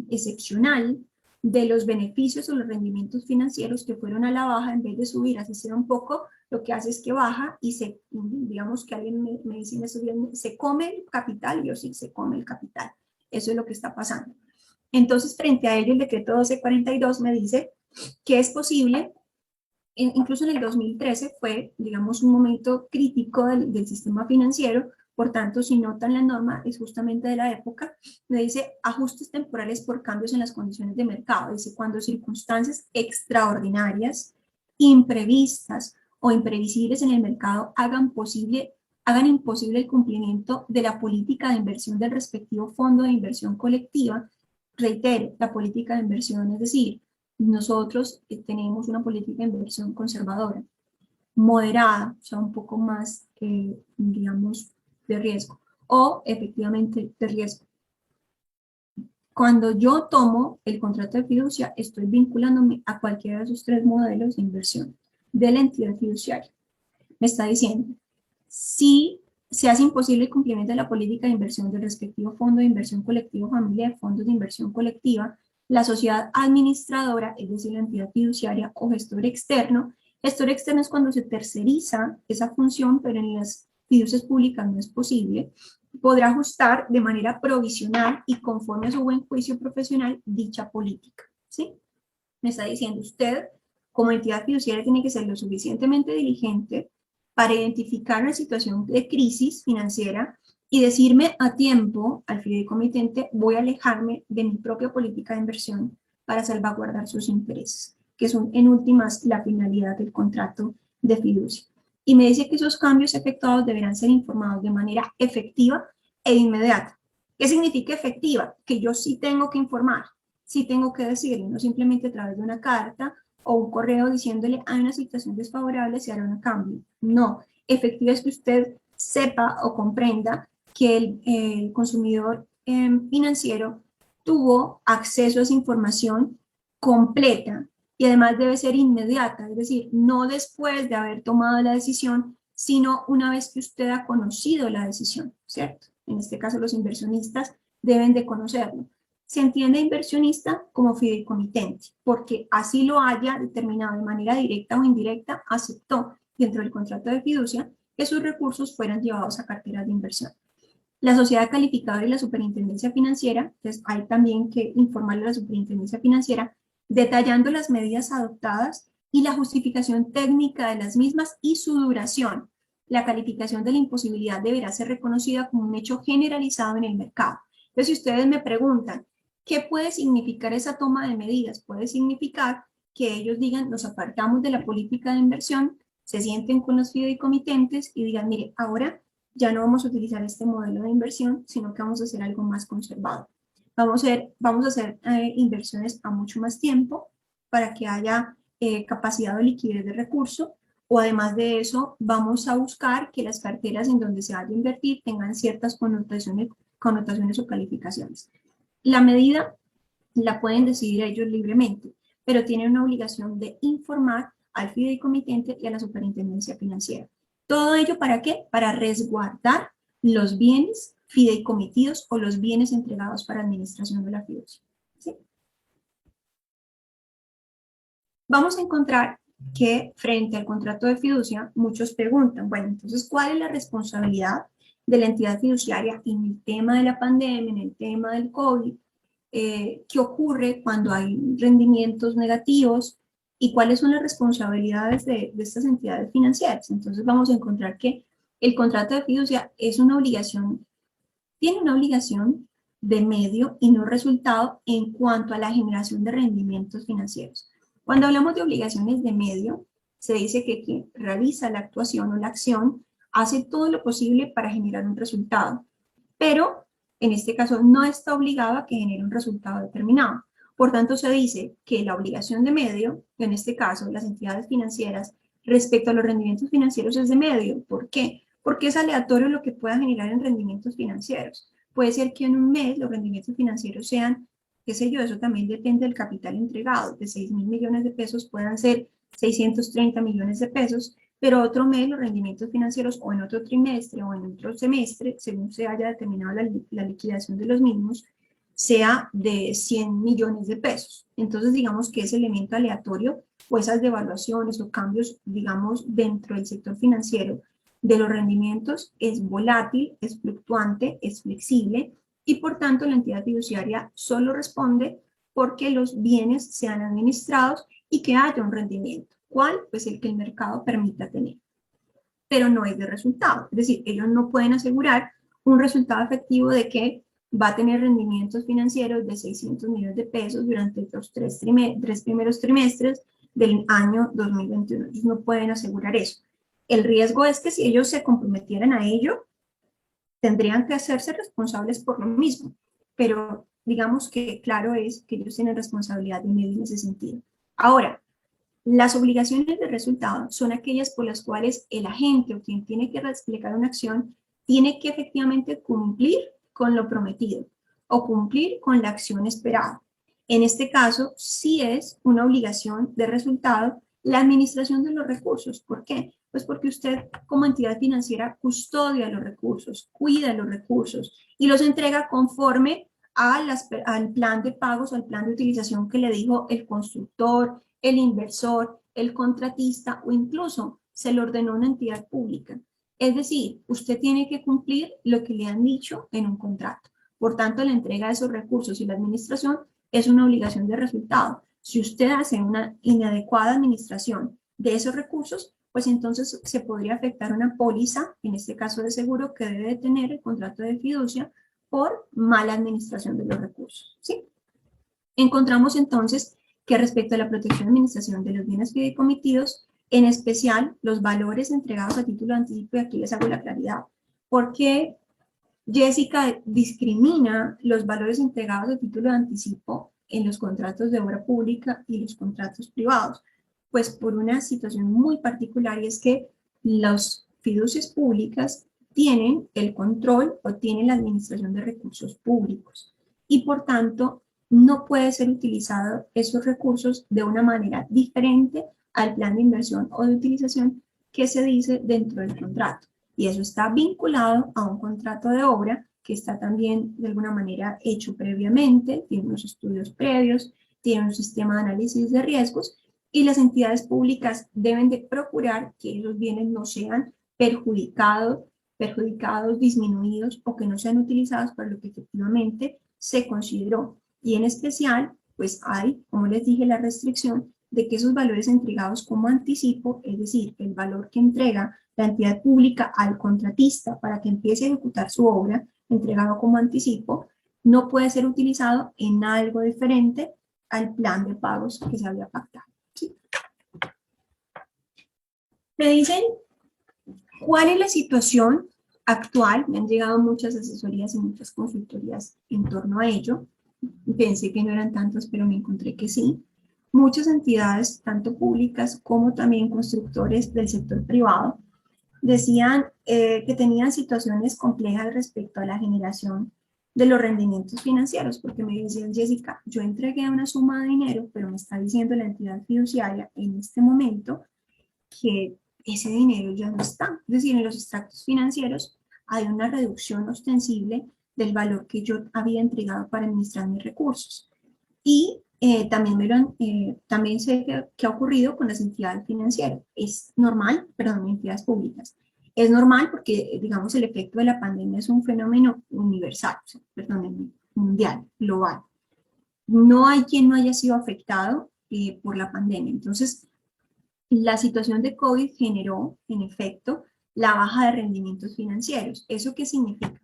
excepcional, de los beneficios o los rendimientos financieros que fueron a la baja en vez de subir, así sea un poco, lo que hace es que baja y se, digamos que alguien me dice, se come el capital, yo sí, se come el capital. Eso es lo que está pasando. Entonces, frente a ello, el decreto 1242 me dice que es posible, incluso en el 2013 fue, digamos, un momento crítico del sistema financiero. Por tanto, si notan la norma, es justamente de la época, me dice ajustes temporales por cambios en las condiciones de mercado. Dice, cuando circunstancias extraordinarias, imprevistas o imprevisibles en el mercado hagan imposible el cumplimiento de la política de inversión del respectivo fondo de inversión colectiva. Reitero, la política de inversión, es decir, nosotros tenemos una política de inversión conservadora, moderada, o sea, un poco más, digamos, de riesgo, o efectivamente de riesgo. Cuando yo tomo el contrato de fiducia, estoy vinculándome a cualquiera de esos tres modelos de inversión de la entidad fiduciaria. Me está diciendo, si se hace imposible el cumplimiento de la política de inversión del respectivo fondo de inversión colectivo, familia de fondos de inversión colectiva, la sociedad administradora, es decir, la entidad fiduciaria, o gestor externo es cuando se terceriza esa función, pero en las fiducias públicas no es posible, podrá ajustar de manera provisional y conforme a su buen juicio profesional dicha política, ¿sí? Me está diciendo, usted, como entidad fiduciaria, tiene que ser lo suficientemente diligente para identificar una situación de crisis financiera y decirme a tiempo al fideicomitente, voy a alejarme de mi propia política de inversión para salvaguardar sus intereses, que son en últimas la finalidad del contrato de fiducia. Y me dice que esos cambios efectuados deberán ser informados de manera efectiva e inmediata. ¿Qué significa efectiva? Que yo sí tengo que informar, sí tengo que decirle, no simplemente a través de una carta o un correo diciéndole hay una situación desfavorable, se hará un cambio. No, efectiva es que usted sepa o comprenda que el consumidor financiero tuvo acceso a esa información completa y además debe ser inmediata, es decir, no después de haber tomado la decisión, sino una vez que usted ha conocido la decisión, ¿cierto? En este caso, los inversionistas deben de conocerlo. Se entiende inversionista como fideicomitente, porque así lo haya determinado de manera directa o indirecta, aceptó dentro del contrato de fiducia que sus recursos fueran llevados a carteras de inversión. La sociedad calificadora y la superintendencia financiera, entonces hay también que informarle a la superintendencia financiera detallando las medidas adoptadas y la justificación técnica de las mismas y su duración. La calificación de la imposibilidad deberá ser reconocida como un hecho generalizado en el mercado. Entonces, si ustedes me preguntan, ¿qué puede significar esa toma de medidas? Puede significar que ellos digan, nos apartamos de la política de inversión, se sienten con los fideicomitentes y digan, mire, ahora ya no vamos a utilizar este modelo de inversión, sino que vamos a hacer algo más conservado. Vamos a hacer inversiones a mucho más tiempo para que haya capacidad de liquidez de recursos, o además de eso, vamos a buscar que las carteras en donde se vaya a invertir tengan ciertas connotaciones o calificaciones. La medida la pueden decidir ellos libremente, pero tienen una obligación de informar al fideicomitente y a la superintendencia financiera. ¿Todo ello para qué? Para resguardar los bienes fideicomitidos o los bienes entregados para administración de la fiducia. ¿Sí? Vamos a encontrar que frente al contrato de fiducia, muchos preguntan, bueno, entonces, ¿cuál es la responsabilidad de la entidad fiduciaria en el tema de la pandemia, en el tema del COVID? ¿Qué ocurre cuando hay rendimientos negativos? ¿Y cuáles son las responsabilidades de estas entidades financieras? Entonces vamos a encontrar que el contrato de fiducia es una obligación, tiene una obligación de medio y no resultado en cuanto a la generación de rendimientos financieros. Cuando hablamos de obligaciones de medio, se dice que quien realiza la actuación o la acción hace todo lo posible para generar un resultado, pero en este caso no está obligado a que genere un resultado determinado. Por tanto, se dice que la obligación de medio, en este caso las entidades financieras, respecto a los rendimientos financieros es de medio. ¿Por qué? Porque es aleatorio lo que pueda generar en rendimientos financieros. Puede ser que en un mes los rendimientos financieros sean, qué sé yo, eso también depende del capital entregado, de 6.000 millones de pesos puedan ser 630 millones de pesos, pero otro mes los rendimientos financieros o en otro trimestre o en otro semestre, según se haya determinado la liquidación de los mismos, sea de 100 millones de pesos. Entonces, digamos que ese elemento aleatorio o esas devaluaciones o cambios, digamos, dentro del sector financiero de los rendimientos es volátil, es fluctuante, es flexible y por tanto la entidad fiduciaria solo responde porque los bienes sean administrados y que haya un rendimiento. ¿Cuál? Pues el que el mercado permita tener. Pero no es de resultado. Es decir, ellos no pueden asegurar un resultado efectivo de que va a tener rendimientos financieros de 600 millones de pesos durante los tres primeros trimestres del año 2021. Ellos no pueden asegurar eso. El riesgo es que si ellos se comprometieran a ello, tendrían que hacerse responsables por lo mismo. Pero digamos que claro es que ellos tienen responsabilidad de medio en ese sentido. Ahora, las obligaciones de resultado son aquellas por las cuales el agente o quien tiene que explicar una acción tiene que efectivamente cumplir con lo prometido o cumplir con la acción esperada. En este caso, sí es una obligación de resultado la administración de los recursos. ¿Por qué? Pues porque usted como entidad financiera custodia los recursos, cuida los recursos y los entrega conforme al plan de pagos o al plan de utilización que le dijo el constructor, el inversor, el contratista o incluso se lo ordenó una entidad pública. Es decir, usted tiene que cumplir lo que le han dicho en un contrato. Por tanto, la entrega de esos recursos y la administración es una obligación de resultado. Si usted hace una inadecuada administración de esos recursos, pues entonces se podría afectar una póliza, en este caso de seguro, que debe de tener el contrato de fiducia por mala administración de los recursos. ¿Sí? Encontramos entonces que respecto a la protección y administración de los bienes fideicomitidos, en especial los valores entregados a título de anticipo, y aquí les hago la claridad, porque Jessica discrimina los valores entregados a título de anticipo en los contratos de obra pública y los contratos privados, pues por una situación muy particular y es que los fiducias públicas tienen el control o tienen la administración de recursos públicos y por tanto no puede ser utilizado esos recursos de una manera diferente al plan de inversión o de utilización que se dice dentro del contrato. Y eso está vinculado a un contrato de obra que está también de alguna manera hecho previamente, tiene unos estudios previos, tiene un sistema de análisis de riesgos y las entidades públicas deben de procurar que esos bienes no sean perjudicados, disminuidos o que no sean utilizados para lo que efectivamente se consideró. Y en especial, pues hay, como les dije, la restricción de que esos valores entregados como anticipo, es decir, el valor que entrega la entidad pública al contratista para que empiece a ejecutar su obra, entregado como anticipo, no puede ser utilizado en algo diferente al plan de pagos que se había pactado. ¿Sí? Me dicen, ¿cuál es la situación actual? Me han llegado muchas asesorías y muchas consultorías en torno a ello. Pensé que no eran tantas, pero me encontré que sí. Muchas entidades, tanto públicas como también constructores del sector privado, decían que tenían situaciones complejas respecto a la generación de los rendimientos financieros, porque me decían, Jessica, yo entregué una suma de dinero, pero me está diciendo la entidad fiduciaria en este momento que ese dinero ya no está. Es decir, en los extractos financieros hay una reducción ostensible del valor que yo había entregado para administrar mis recursos. Y también sé que ha ocurrido con las entidades financieras. Es normal, perdón, entidades públicas. Es normal porque, digamos, el efecto de la pandemia es un fenómeno universal, o sea, perdón, mundial, global. No hay quien no haya sido afectado por la pandemia. Entonces, la situación de COVID generó, en efecto, la baja de rendimientos financieros. ¿Eso qué significa?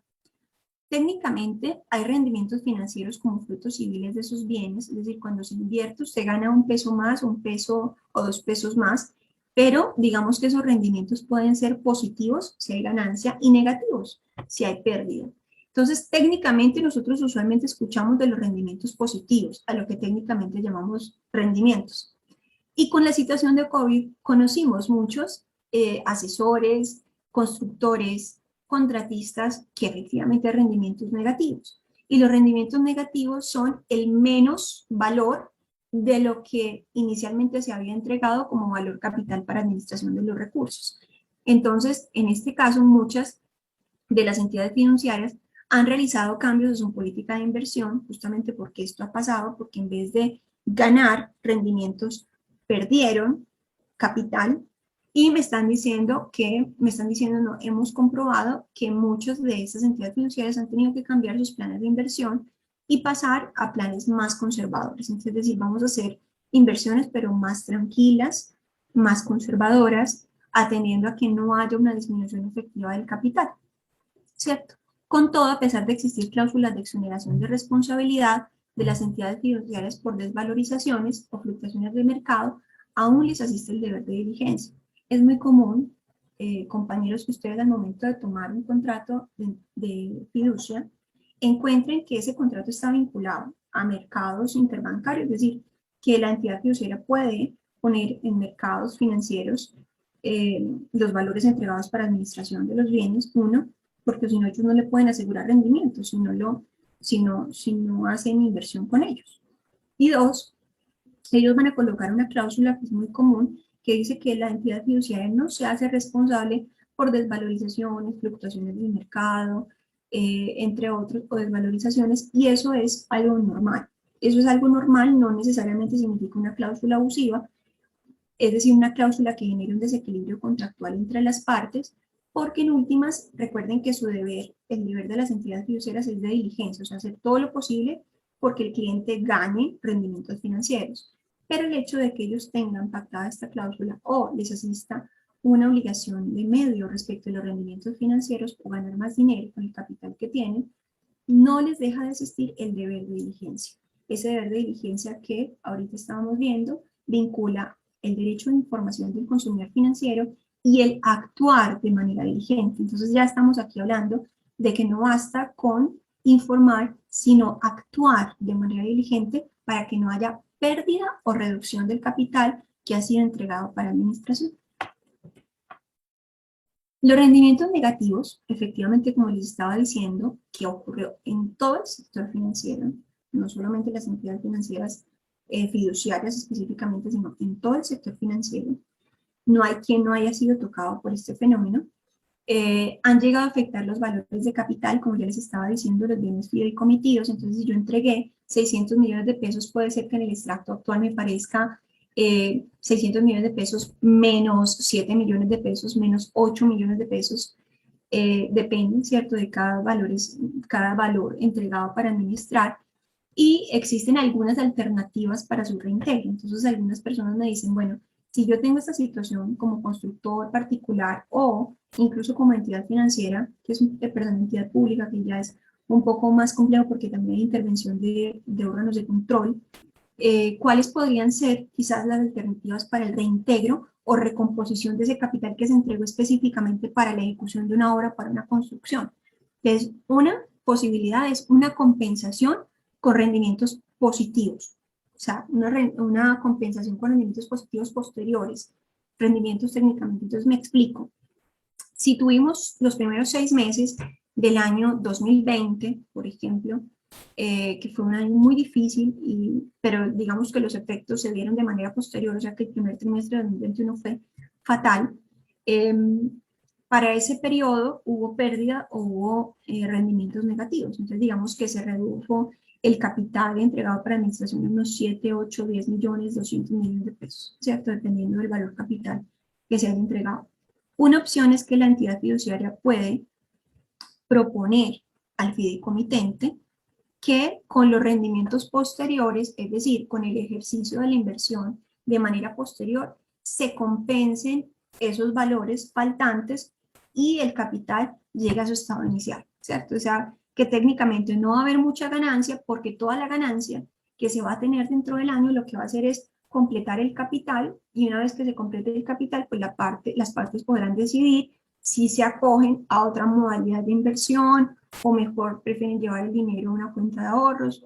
Técnicamente hay rendimientos financieros como frutos civiles de esos bienes, es decir, cuando se invierte usted gana un peso más, un peso o 2 pesos más, pero digamos que esos rendimientos pueden ser positivos si hay ganancia y negativos si hay pérdida. Entonces, técnicamente nosotros usualmente escuchamos de los rendimientos positivos, a lo que técnicamente llamamos rendimientos. Y con la situación de COVID conocimos muchos asesores, constructores, contratistas que efectivamente hay rendimientos negativos. Y los rendimientos negativos son el menos valor de lo que inicialmente se había entregado como valor capital para administración de los recursos. Entonces, en este caso, muchas de las entidades financieras han realizado cambios en su política de inversión, justamente porque esto ha pasado, porque en vez de ganar rendimientos, perdieron capital y me están diciendo, no, hemos comprobado que muchas de estas entidades financieras han tenido que cambiar sus planes de inversión y pasar a planes más conservadores. Entonces, es decir, vamos a hacer inversiones pero más tranquilas, más conservadoras, atendiendo a que no haya una disminución efectiva del capital, ¿cierto? Con todo, a pesar de existir cláusulas de exoneración de responsabilidad de las entidades fiduciarias por desvalorizaciones o fluctuaciones del mercado, aún les asiste el deber de diligencia. Es muy común, compañeros, que ustedes al momento de tomar un contrato de fiducia encuentren que ese contrato está vinculado a mercados interbancarios, es decir, que la entidad fiduciaria puede poner en mercados financieros los valores entregados para administración de los bienes, uno, porque si no ellos no le pueden asegurar rendimiento si no hacen inversión con ellos. Y dos, ellos van a colocar una cláusula que es muy común, que dice que la entidad fiduciaria no se hace responsable por desvalorizaciones, fluctuaciones del mercado, entre otros, o desvalorizaciones, y eso es algo normal. Eso es algo normal, no necesariamente significa una cláusula abusiva, es decir, una cláusula que genere un desequilibrio contractual entre las partes, porque en últimas, recuerden que su deber, el deber de las entidades fiduciarias es de diligencia, o sea, hacer todo lo posible porque el cliente gane rendimientos financieros. Pero el hecho de que ellos tengan pactada esta cláusula o les asista una obligación de medio respecto a los rendimientos financieros o ganar más dinero con el capital que tienen, no les deja de existir el deber de diligencia. Ese deber de diligencia que ahorita estábamos viendo vincula el derecho de información del consumidor financiero y el actuar de manera diligente. Entonces ya estamos aquí hablando de que no basta con informar, sino actuar de manera diligente para que no haya pérdida o reducción del capital que ha sido entregado para administración. Los rendimientos negativos, efectivamente, como les estaba diciendo, que ocurrió en todo el sector financiero, no solamente las entidades financieras fiduciarias específicamente, sino en todo el sector financiero, no hay quien no haya sido tocado por este fenómeno. Han llegado a afectar los valores de capital, como ya les estaba diciendo, los bienes fideicomitidos. Entonces, si yo entregué 600 millones de pesos, puede ser que en el extracto actual me parezca 600 millones de pesos menos 7 millones de pesos, menos 8 millones de pesos. Depende, ¿cierto?, de cada valor entregado para administrar. Y existen algunas alternativas para su reintegro. Entonces, algunas personas me dicen, bueno, si yo tengo esta situación como constructor particular o incluso como entidad financiera, que es perdón, entidad pública, que ya es un poco más complejo porque también hay intervención de órganos de control, ¿cuáles podrían ser quizás las alternativas para el reintegro o recomposición de ese capital que se entregó específicamente para la ejecución de una obra, para una construcción? Es una posibilidad, es una compensación con rendimientos positivos. O sea, una compensación con rendimientos positivos posteriores, rendimientos técnicamente. Entonces me explico. Si tuvimos los primeros 6 meses del año 2020, por ejemplo, que fue un año muy difícil, pero digamos que los efectos se dieron de manera posterior, o sea que el primer trimestre de 2021 fue fatal. Para ese periodo hubo pérdida o hubo rendimientos negativos. Entonces, digamos que se redujo el capital entregado para administración en unos 7, 8, 10 millones, 200 millones de pesos, ¿cierto? Dependiendo del valor capital que se haya entregado. Una opción es que la entidad fiduciaria puede proponer al fideicomitente que con los rendimientos posteriores, es decir, con el ejercicio de la inversión de manera posterior, se compensen esos valores faltantes y el capital llega a su estado inicial, ¿cierto? O sea, que técnicamente no va a haber mucha ganancia porque toda la ganancia que se va a tener dentro del año lo que va a hacer es completar el capital y una vez que se complete el capital, pues las partes podrán decidir si se acogen a otra modalidad de inversión o mejor prefieren llevar el dinero a una cuenta de ahorros,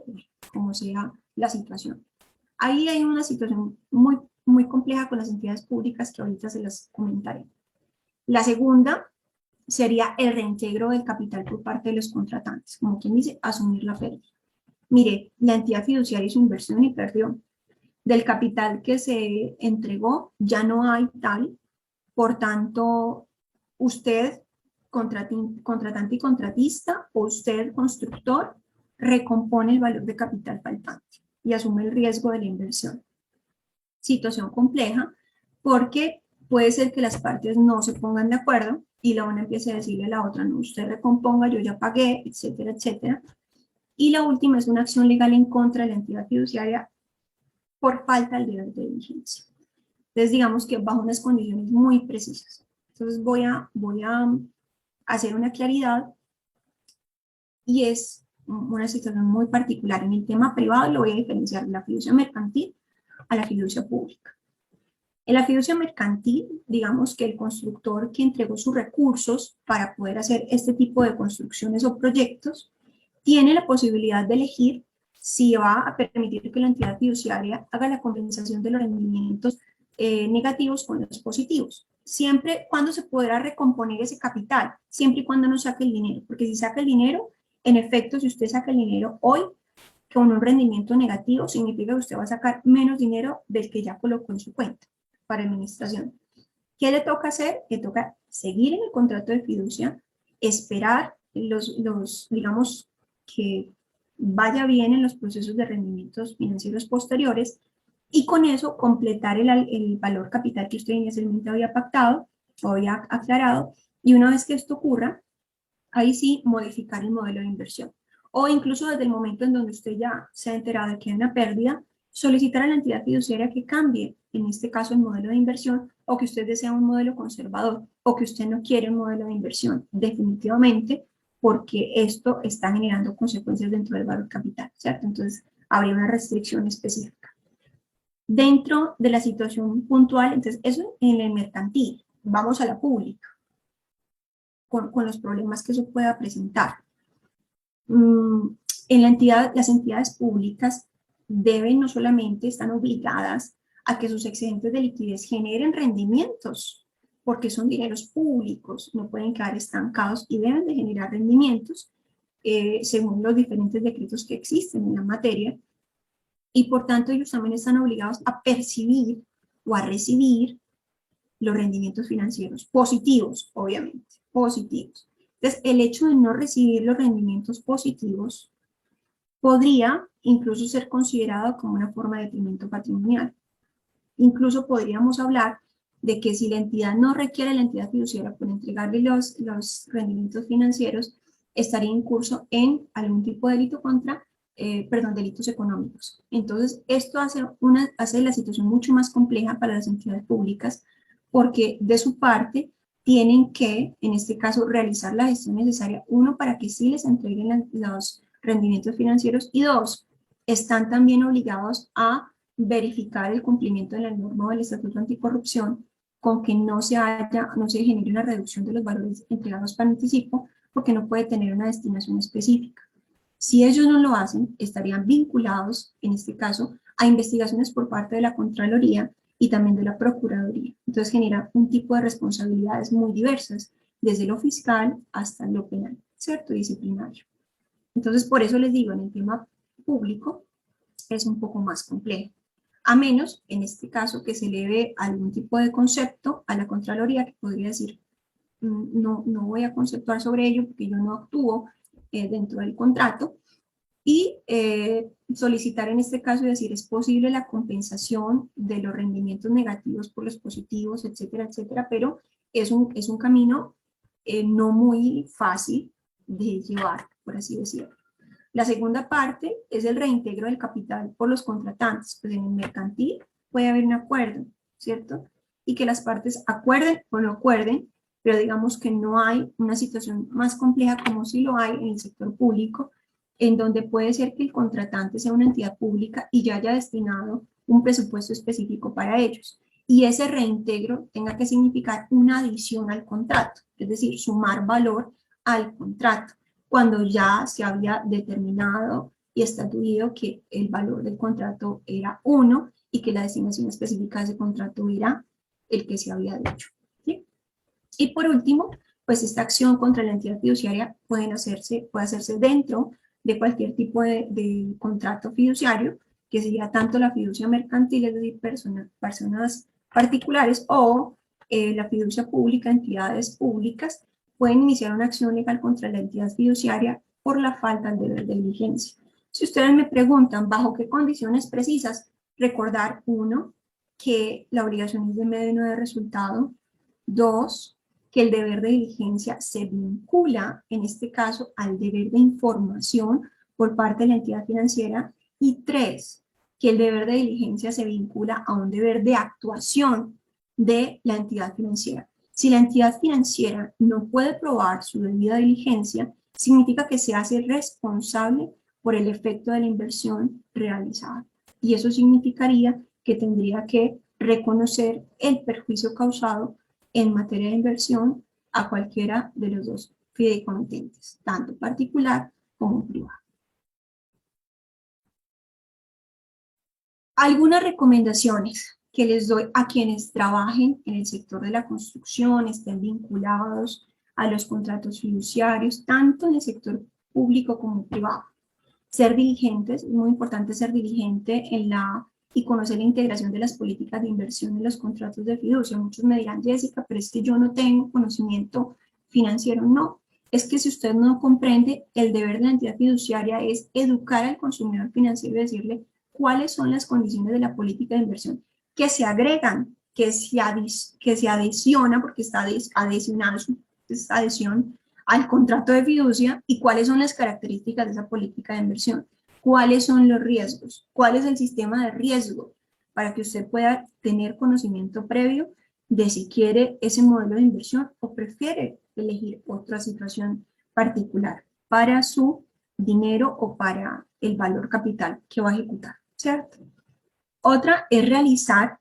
como sea la situación. Ahí hay una situación muy, muy compleja con las entidades públicas que ahorita se las comentaré. La segunda sería el reintegro del capital por parte de los contratantes, como quien dice, asumir la pérdida. Mire, la entidad fiduciaria hizo inversión y perdió. Del capital que se entregó ya no hay tal, por tanto, usted, contratante y contratista, o usted, constructor, recompone el valor de capital faltante y asume el riesgo de la inversión. Situación compleja porque puede ser que las partes no se pongan de acuerdo y la una empiece a decirle a la otra, no, usted recomponga, yo ya pagué, etcétera, etcétera. Y la última es una acción legal en contra de la entidad fiduciaria por falta del deber de diligencia. Entonces, digamos que bajo unas condiciones muy precisas. Entonces, voy a hacer una claridad y es una situación muy particular. En el tema privado lo voy a diferenciar de la fiducia mercantil a la fiducia pública. En la fiducia mercantil, digamos que el constructor que entregó sus recursos para poder hacer este tipo de construcciones o proyectos tiene la posibilidad de elegir si va a permitir que la entidad fiduciaria haga la compensación de los rendimientos negativos con los positivos. Siempre cuando se podrá recomponer ese capital, siempre y cuando no saque el dinero, porque si saca el dinero, en efecto, si usted saca el dinero hoy con un rendimiento negativo, significa que usted va a sacar menos dinero del que ya colocó en su cuenta para administración. ¿Qué le toca hacer? Le toca seguir en el contrato de fiducia, esperar digamos, que vaya bien en los procesos de rendimientos financieros posteriores y con eso completar el valor capital que usted inicialmente había pactado o había aclarado, y una vez que esto ocurra, ahí sí modificar el modelo de inversión. O incluso desde el momento en donde usted ya se ha enterado de que hay una pérdida, solicitar a la entidad fiduciaria que cambie, en este caso, el modelo de inversión, o que usted desea un modelo conservador, o que usted no quiere un modelo de inversión, definitivamente, porque esto está generando consecuencias dentro del valor capital, ¿cierto? Entonces, habría una restricción específica. Dentro de la situación puntual, entonces, eso en el mercantil. Vamos a la pública, con los problemas que eso pueda presentar. En las entidades públicas deben no solamente, están obligadas a que sus excedentes de liquidez generen rendimientos porque son dineros públicos, no pueden quedar estancados y deben de generar rendimientos según los diferentes decretos que existen en la materia, y por tanto ellos también están obligados a percibir o a recibir los rendimientos financieros positivos, obviamente, positivos. Entonces, el hecho de no recibir los rendimientos positivos podría incluso ser considerado como una forma de detrimento patrimonial. Incluso podríamos hablar de que si la entidad no requiere a la entidad fiduciaria por entregarle los rendimientos financieros, estaría en curso en algún tipo de delito delitos económicos. Entonces, esto hace la situación mucho más compleja para las entidades públicas, porque de su parte tienen que, en este caso, realizar la gestión necesaria, uno, para que sí les entreguen los rendimientos financieros, y dos, están también obligados a verificar el cumplimiento de la norma del Estatuto Anticorrupción, con que no se genere una reducción de los valores entregados para anticipo, porque no puede tener una destinación específica. Si ellos no lo hacen, estarían vinculados, en este caso, a investigaciones por parte de la Contraloría y también de la Procuraduría. Entonces genera un tipo de responsabilidades muy diversas, desde lo fiscal hasta lo penal, ¿cierto? Disciplinario. Entonces, por eso les digo, en el tema público es un poco más complejo. A menos, en este caso, que se eleve algún tipo de concepto a la Contraloría, que podría decir, no voy a conceptuar sobre ello porque yo no actúo dentro del contrato, y solicitar en este caso, decir, es posible la compensación de los rendimientos negativos por los positivos, etcétera, etcétera, pero es un camino no muy fácil de llevar, por así decirlo. La segunda parte es el reintegro del capital por los contratantes. Pues en el mercantil puede haber un acuerdo, ¿cierto? Y que las partes acuerden o no acuerden, pero digamos que no hay una situación más compleja como sí lo hay en el sector público, en donde puede ser que el contratante sea una entidad pública y ya haya destinado un presupuesto específico para ellos. Y ese reintegro tenga que significar una adición al contrato, es decir, sumar valor al contrato, cuando ya se había determinado y estatuido que el valor del contrato era 1 y que la designación específica de ese contrato era el que se había dicho, ¿sí? Y por último, pues esta acción contra la entidad fiduciaria puede hacerse dentro de cualquier tipo de contrato fiduciario, que sería tanto la fiducia mercantil, es decir, personas particulares, o la fiducia pública, entidades públicas, pueden iniciar una acción legal contra la entidad fiduciaria por la falta del deber de diligencia. Si ustedes me preguntan bajo qué condiciones precisas, recordar, 1, que la obligación es de medio y no de resultado; 2, que el deber de diligencia se vincula, en este caso, al deber de información por parte de la entidad financiera; y 3, que el deber de diligencia se vincula a un deber de actuación de la entidad financiera. Si la entidad financiera no puede probar su debida diligencia, significa que se hace responsable por el efecto de la inversión realizada. Y eso significaría que tendría que reconocer el perjuicio causado en materia de inversión a cualquiera de los dos fideicomitentes, tanto particular como privado. Algunas recomendaciones que les doy a quienes trabajen en el sector de la construcción, estén vinculados a los contratos fiduciarios, tanto en el sector público como privado. Ser diligentes, es muy importante ser diligente y conocer la integración de las políticas de inversión en los contratos de fiducia. Muchos me dirán, Jessica, pero es que yo no tengo conocimiento financiero. No, es que si usted no comprende, el deber de la entidad fiduciaria es educar al consumidor financiero y decirle cuáles son las condiciones de la política de inversión que se agregan, que se adiciona, porque está adicionado esta adhesión al contrato de fiducia, y cuáles son las características de esa política de inversión, cuáles son los riesgos, cuál es el sistema de riesgo, para que usted pueda tener conocimiento previo de si quiere ese modelo de inversión o prefiere elegir otra situación particular para su dinero o para el valor capital que va a ejecutar, ¿cierto? Otra es realizar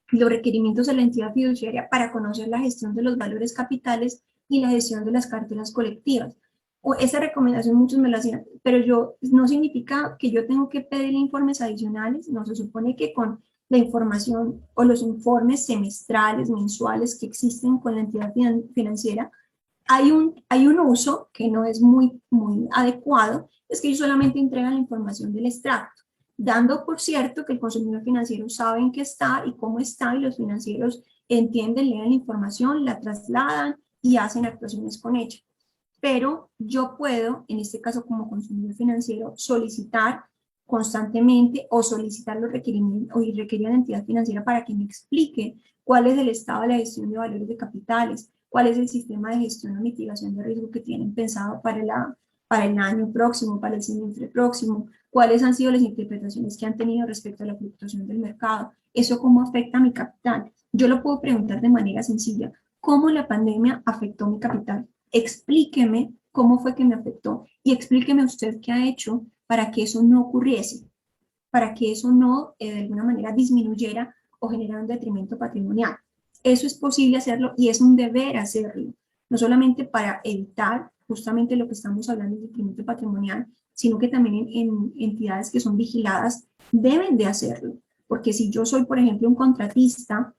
los requerimientos de la entidad fiduciaria para conocer la gestión de los valores capitales y la gestión de las carteras colectivas. O esa recomendación muchos me la hacían, pero no significa que yo tengo que pedir informes adicionales. No, se supone que con la información o los informes semestrales, mensuales que existen con la entidad financiera, hay un uso que no es muy adecuado, es que ellos solamente entregan la información del extracto, dando por cierto que el consumidor financiero sabe en qué está y cómo está, y los financieros entienden, leen la información, la trasladan y hacen actuaciones con ella. Pero yo puedo, en este caso como consumidor financiero, solicitar constantemente o solicitar los requerimientos o requerir a la entidad financiera para que me explique cuál es el estado de la gestión de valores de capitales, cuál es el sistema de gestión o mitigación de riesgo que tienen pensado para el año próximo, para el semestre próximo, cuáles han sido las interpretaciones que han tenido respecto a la fluctuación del mercado, eso cómo afecta a mi capital. Yo lo puedo preguntar de manera sencilla, ¿cómo la pandemia afectó mi capital? Explíqueme cómo fue que me afectó y explíqueme usted qué ha hecho para que eso no ocurriese, para que eso no de alguna manera disminuyera o generara un detrimento patrimonial. Eso es posible hacerlo y es un deber hacerlo, no solamente para evitar justamente lo que estamos hablando de detrimento patrimonial, sino que también en entidades que son vigiladas deben de hacerlo, porque si yo soy, por ejemplo, un contratista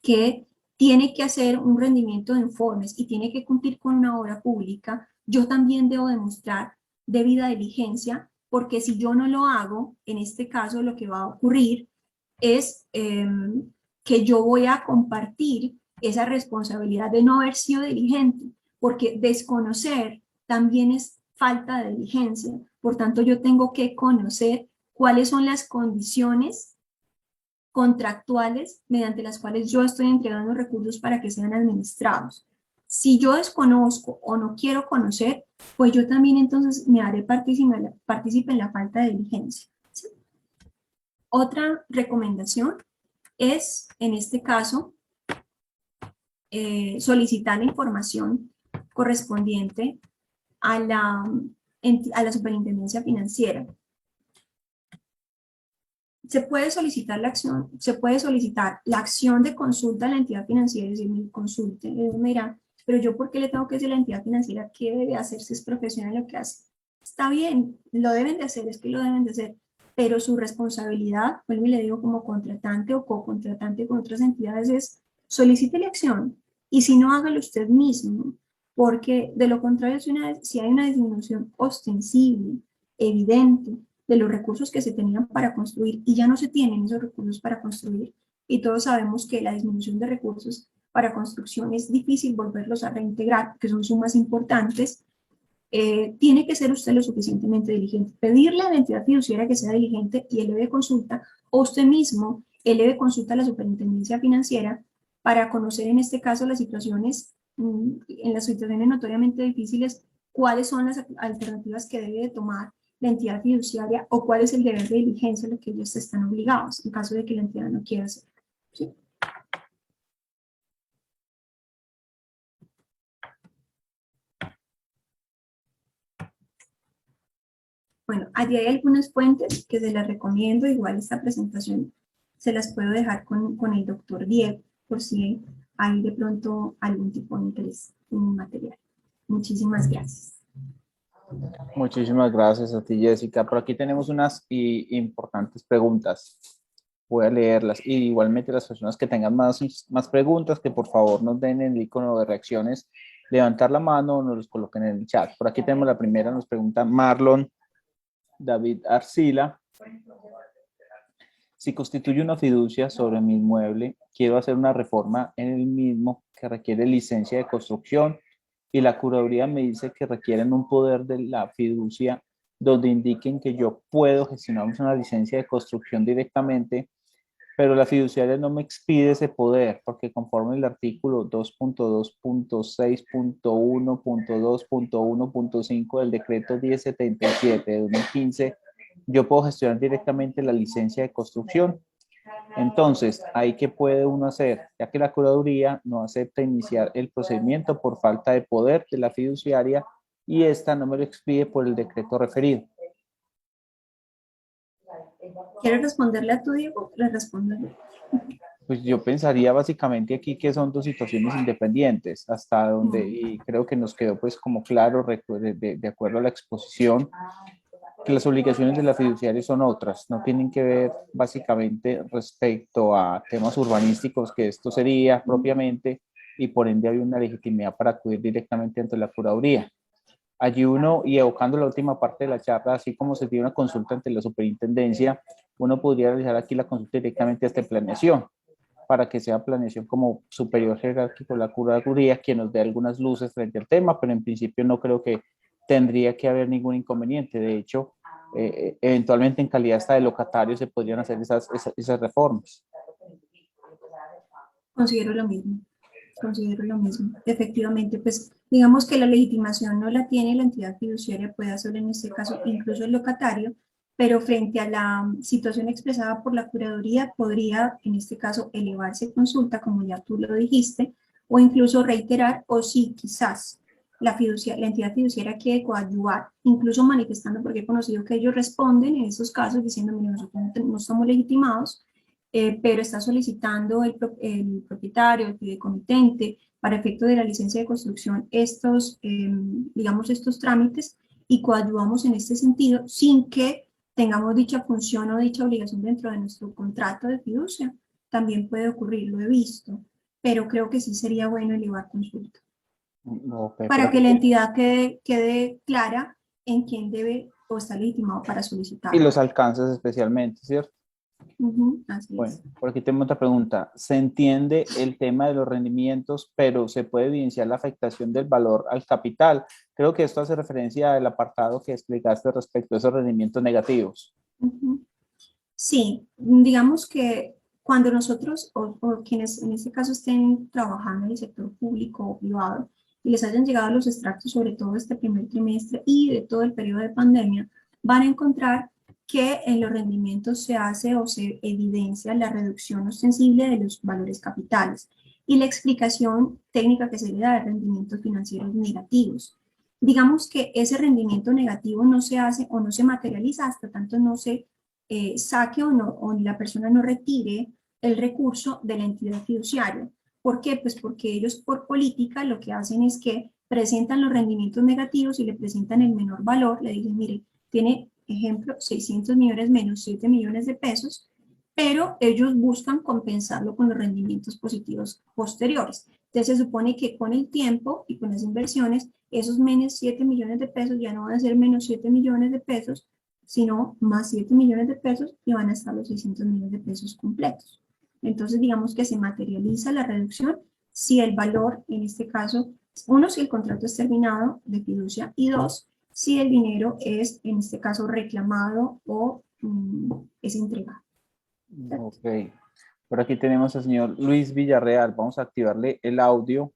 que tiene que hacer un rendimiento de informes y tiene que cumplir con una obra pública, yo también debo demostrar debida diligencia, porque si yo no lo hago, en este caso lo que va a ocurrir es que yo voy a compartir esa responsabilidad de no haber sido diligente, porque desconocer también es falta de diligencia. Por tanto, yo tengo que conocer cuáles son las condiciones contractuales mediante las cuales yo estoy entregando recursos para que sean administrados. Si yo desconozco o no quiero conocer, pues yo también entonces me haré partícipe en la falta de diligencia. ¿Sí? Otra recomendación es, en este caso, solicitar la información correspondiente a la superintendencia financiera. Se puede solicitar la acción de consulta a la entidad financiera, es decir, me consulte, me dirá, pero yo ¿por qué le tengo que decir a la entidad financiera qué debe hacer si es profesional lo que hace? Está bien, lo deben de hacer, es que lo deben de hacer, pero su responsabilidad, vuelvo y le digo, como contratante o co-contratante con otras entidades es solicite la acción y si no, hágalo usted mismo, porque de lo contrario, si hay una disminución ostensible, evidente, de los recursos que se tenían para construir y ya no se tienen esos recursos para construir, y todos sabemos que la disminución de recursos para construcción es difícil volverlos a reintegrar, que son sumas importantes, tiene que ser usted lo suficientemente diligente. Pedirle a la entidad fiduciaria que sea diligente y eleve consulta, o usted mismo eleve consulta a la superintendencia financiera para conocer en este caso las situaciones, en las situaciones notoriamente difíciles, cuáles son las alternativas que debe de tomar la entidad fiduciaria o cuál es el deber de diligencia a lo que ellos están obligados en caso de que la entidad no quiera hacer. ¿Sí? Bueno, allí hay algunas fuentes que se las recomiendo, igual esta presentación se las puedo dejar con el doctor Diego, por si hay de pronto algún tipo de interés en mi material. Muchísimas gracias. Muchísimas gracias a ti, Jessica. Por aquí tenemos unas importantes preguntas. Voy a leerlas. Y igualmente las personas que tengan más preguntas, que por favor nos den el icono de reacciones, levantar la mano o nos los coloquen en el chat. Por aquí tenemos la primera, nos pregunta Marlon David Arcila. Si constituye una fiducia sobre mi inmueble, quiero hacer una reforma en el mismo que requiere licencia de construcción y la curaduría me dice que requieren un poder de la fiducia donde indiquen que yo puedo gestionar una licencia de construcción directamente, pero la fiduciaria no me expide ese poder porque conforme el artículo 2.2.6.1.2.1.5 del decreto 1077 de 2015, yo puedo gestionar directamente la licencia de construcción. Entonces, ¿ahí qué puede uno hacer? Ya que la curaduría no acepta iniciar el procedimiento por falta de poder de la fiduciaria y esta no me lo expide por el decreto referido. ¿Quieres responderle a tu Diego? Le respondo. Pues yo pensaría básicamente aquí que son dos situaciones independientes, hasta donde, y creo que nos quedó pues como claro de acuerdo a la exposición, que las obligaciones de la fiduciaria son otras, no tienen que ver básicamente respecto a temas urbanísticos, que esto sería propiamente, y por ende hay una legitimidad para acudir directamente ante la curaduría. Allí uno, y evocando la última parte de la charla, así como se tiene una consulta ante la superintendencia, uno podría realizar aquí la consulta directamente hasta planeación, para que sea planeación como superior jerárquico la curaduría, que nos dé algunas luces frente al tema, pero en principio no creo que tendría que haber ningún inconveniente. De hecho, eventualmente en calidad hasta de locatario se podrían hacer esas reformas. Considero lo mismo. Considero lo mismo. Efectivamente, pues digamos que la legitimación no la tiene la entidad fiduciaria, puede hacerlo en este caso incluso el locatario, pero frente a la situación expresada por la curaduría podría en este caso elevarse consulta, como ya tú lo dijiste, o incluso reiterar, o sí, quizás la entidad fiduciaria quiere coadyuvar, incluso manifestando, porque he conocido que ellos responden en estos casos diciendo, mire, nosotros no estamos legitimados, pero está solicitando el propietario, el fideicomitente, para efecto de la licencia de construcción, digamos, estos trámites y coadyuvamos en este sentido sin que tengamos dicha función o dicha obligación dentro de nuestro contrato de fiducia. También puede ocurrir, lo he visto, pero creo que sí sería bueno elevar consulta. Okay, para que la entidad quede clara en quién debe o está legitimado para solicitar. Y los alcances especialmente, ¿cierto? Así Bueno, es. por aquí tengo otra pregunta. Se entiende el tema de los rendimientos, pero se puede evidenciar la afectación del valor al capital. Creo que esto hace referencia al apartado que explicaste respecto a esos rendimientos negativos. Sí, digamos que cuando nosotros o quienes en este caso estén trabajando en el sector público o privado y les hayan llegado los extractos sobre todo este primer trimestre y de todo el periodo de pandemia, van a encontrar que en los rendimientos se hace o se evidencia la reducción ostensible de los valores capitales y la explicación técnica que se le da de rendimientos financieros negativos. Digamos que ese rendimiento negativo no se hace o no se materializa hasta tanto no se saque o la persona no retire el recurso de la entidad fiduciaria. ¿Por qué? Pues porque ellos por política lo que hacen es que presentan los rendimientos negativos y le presentan el menor valor, le dicen, mire, tiene, ejemplo, 600 millones menos 7 millones de pesos, pero ellos buscan compensarlo con los rendimientos positivos posteriores. Entonces se supone que con el tiempo y con las inversiones, esos menos 7 millones de pesos ya no van a ser menos 7 millones de pesos, sino más 7 millones de pesos y van a estar los 600 millones de pesos completos. Entonces, digamos que se materializa la reducción si el valor, en este caso, uno, si el contrato es terminado de fiducia y dos, si el dinero es, en este caso, reclamado o es entregado. Ok. Por aquí tenemos al señor Luis Villarreal. Vamos a activarle el audio.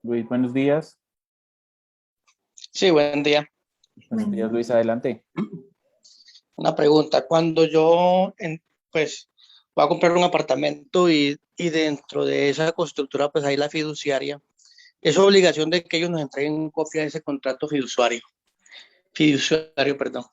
Luis, buenos días. Sí, buen día. Buenos días, Luis, adelante. Una pregunta. Cuando yo, pues, voy a comprar un apartamento y dentro de esa constructora, pues, hay la fiduciaria, es obligación de que ellos nos entreguen copia de ese contrato fiduciario, perdón.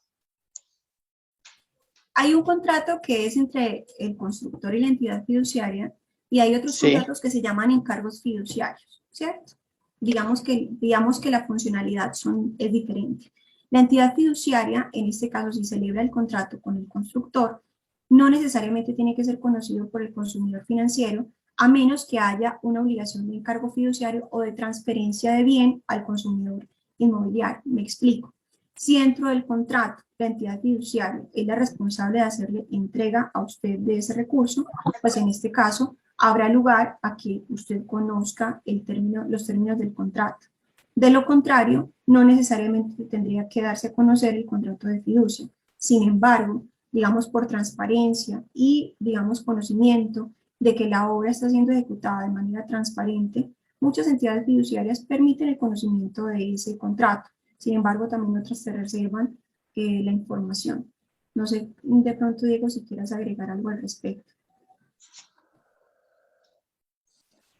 Hay un contrato que es entre el constructor y la entidad fiduciaria y hay otros Sí. contratos que se llaman encargos fiduciarios, ¿cierto? Digamos que la funcionalidad es diferente. La entidad fiduciaria, en este caso, si celebra el contrato con el constructor, no necesariamente tiene que ser conocido por el consumidor financiero, a menos que haya una obligación de encargo fiduciario o de transferencia de bien al consumidor inmobiliario. Me explico. Si dentro del contrato la entidad fiduciaria es la responsable de hacerle entrega a usted de ese recurso, pues en este caso habrá lugar a que usted conozca los términos del contrato. De lo contrario, no necesariamente tendría que darse a conocer el contrato de fiducia. Sin embargo, digamos por transparencia y digamos conocimiento de que la obra está siendo ejecutada de manera transparente, muchas entidades fiduciarias permiten el conocimiento de ese contrato. Sin embargo, también otras te reservan la información. No sé, de pronto, Diego, si quieras agregar algo al respecto.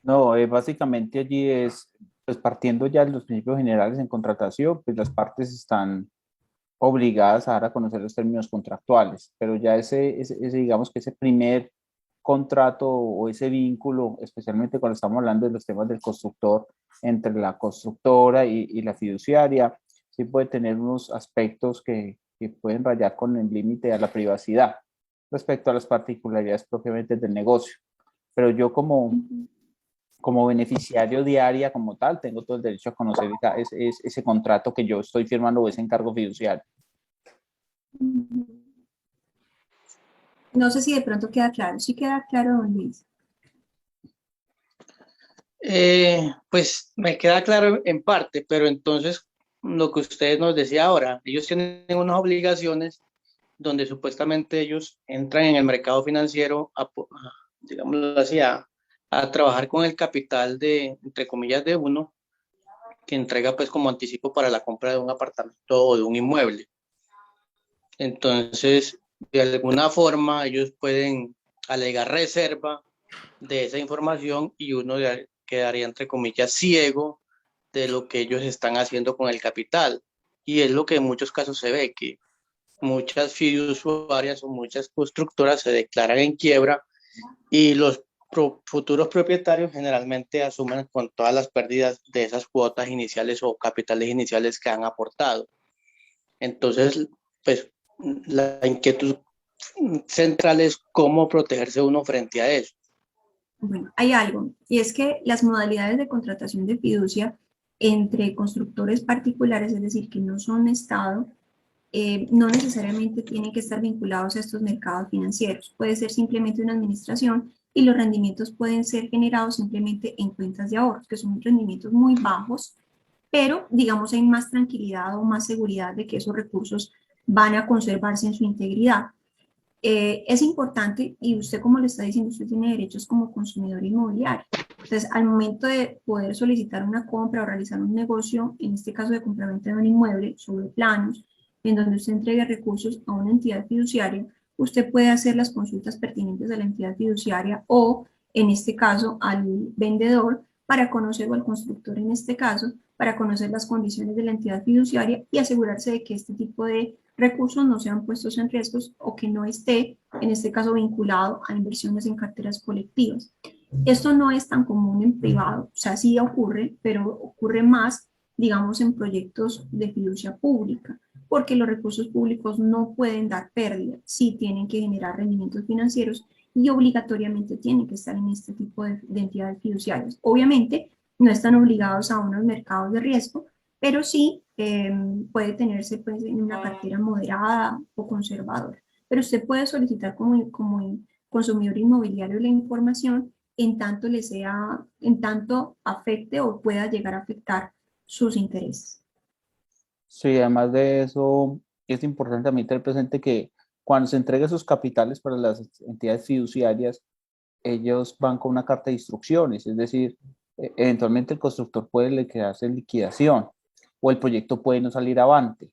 No, básicamente allí es, pues partiendo ya de los principios generales en contratación, pues las partes están obligadas a dar a conocer los términos contractuales, pero ya digamos que ese primer contrato o ese vínculo, especialmente cuando estamos hablando de los temas del constructor, entre la constructora y la fiduciaria, sí puede tener unos aspectos que pueden rayar con el límite a la privacidad respecto a las particularidades propiamente del negocio. Pero yo como beneficiario diaria como tal, tengo todo el derecho a conocer ese contrato que yo estoy firmando o ese encargo fiduciario. No sé si de pronto queda claro. ¿Sí queda claro, don Luis? Pues me queda claro en parte, pero entonces lo que usted nos decía ahora, ellos tienen unas obligaciones donde supuestamente ellos entran en el mercado financiero digámoslo así, a trabajar con el capital de, entre comillas, de uno, que entrega pues como anticipo para la compra de un apartamento o de un inmueble. Entonces, de alguna forma, ellos pueden alegar reserva de esa información y uno quedaría, entre comillas, ciego de lo que ellos están haciendo con el capital. Y es lo que en muchos casos se ve, que muchas fiduciarias o muchas constructoras se declaran en quiebra y los futuros propietarios generalmente asumen con todas las pérdidas de esas cuotas iniciales o capitales iniciales que han aportado. Entonces, pues la inquietud central es cómo protegerse uno frente a eso. Bueno, hay algo, y es que las modalidades de contratación de fiducia entre constructores particulares, es decir, que no son Estado, no necesariamente tienen que estar vinculados a estos mercados financieros. Puede ser simplemente una administración y los rendimientos pueden ser generados simplemente en cuentas de ahorros, que son rendimientos muy bajos, pero digamos hay más tranquilidad o más seguridad de que esos recursos van a conservarse en su integridad. Es importante, y usted como le está diciendo, usted tiene derechos como consumidor inmobiliario. Entonces, al momento de poder solicitar una compra o realizar un negocio, en este caso de compraventa de un inmueble, sobre planos, en donde usted entregue recursos a una entidad fiduciaria, usted puede hacer las consultas pertinentes a la entidad fiduciaria o, en este caso, al vendedor para conocer, o al constructor en este caso, para conocer las condiciones de la entidad fiduciaria y asegurarse de que este tipo de recursos no sean puestos en riesgos o que no esté, en este caso, vinculado a inversiones en carteras colectivas. Esto no es tan común en privado, o sea, sí ocurre, pero ocurre más, digamos, en proyectos de fiducia pública, porque los recursos públicos no pueden dar pérdida, sí tienen que generar rendimientos financieros y obligatoriamente tienen que estar en este tipo de entidades fiduciarias. Obviamente, no están obligados a unos mercados de riesgo, pero sí puede tenerse pues, en una cartera moderada o conservadora. Pero usted puede solicitar como consumidor inmobiliario la información en tanto le sea, en tanto afecte o pueda llegar a afectar sus intereses. Sí, además de eso, es importante también tener presente que cuando se entrega sus capitales para las entidades fiduciarias, ellos van con una carta de instrucciones, es decir, eventualmente el constructor puede quedarse en liquidación o el proyecto puede no salir avante,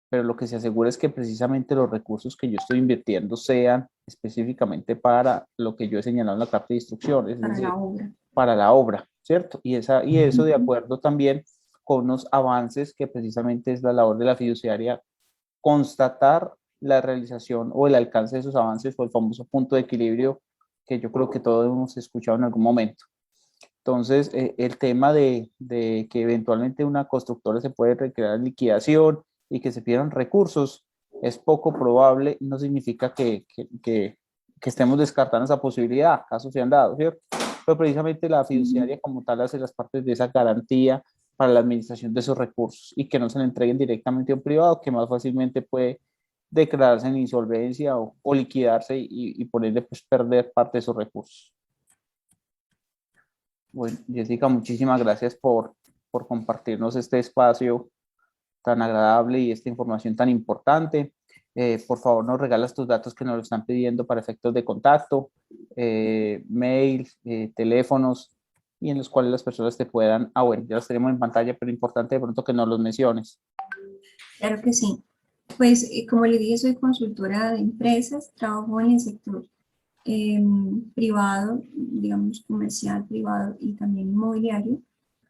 pero lo que se asegura es que precisamente los recursos que yo estoy invirtiendo sean específicamente para lo que yo he señalado en la carta de instrucciones, es Para decir, la obra. para la obra, ¿cierto? Y eso de acuerdo también con unos avances que precisamente es la labor de la fiduciaria, constatar la realización o el alcance de esos avances o el famoso punto de equilibrio que yo creo que todos hemos escuchado en algún momento. Entonces, el tema de que eventualmente una constructora se puede recrear en liquidación y que se pierdan recursos es poco probable, no significa que estemos descartando esa posibilidad, casos se han dado, ¿cierto? Pero precisamente la fiduciaria como tal hace las partes de esa garantía para la administración de esos recursos y que no se le entreguen directamente a un privado que más fácilmente puede declararse en insolvencia o liquidarse y por ende pues perder parte de esos recursos. Bueno, Jessica, muchísimas gracias por compartirnos este espacio tan agradable y esta información tan importante. Por favor, nos regalas tus datos que nos lo están pidiendo para efectos de contacto, mail, teléfonos, y en los cuales las personas te puedan, bueno, ya los tenemos en pantalla, pero importante de pronto que nos los menciones. Claro que sí. Pues como le dije, soy consultora de empresas, trabajo en el sector privado, digamos comercial, privado y también inmobiliario.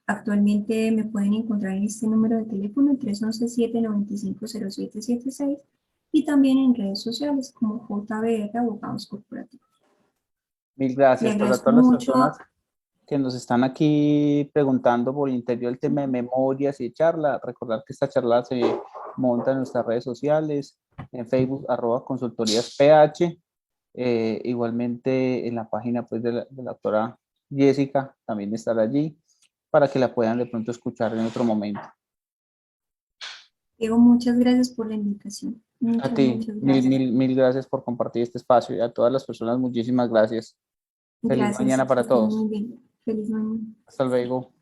Actualmente me pueden encontrar en este número de teléfono, 311-795-0776, y también en redes sociales como JBR Abogados Corporativos. Mil Le gracias para agradezco todas las mucho, personas. que nos están aquí preguntando por el interior el tema de memorias y charla. Recordar que esta charla se monta en nuestras redes sociales, en Facebook, @consultoríasph, igualmente en la página pues, de la doctora Jessica, también estará allí, para que la puedan de pronto escuchar en otro momento. Diego, muchas gracias por la invitación. A Muchas, ti, muchas mil, gracias. mil, mil gracias por compartir este espacio y a todas las personas muchísimas gracias. Feliz Gracias, mañana que para estén todos. muy bien. Feliz mañana. Hasta luego.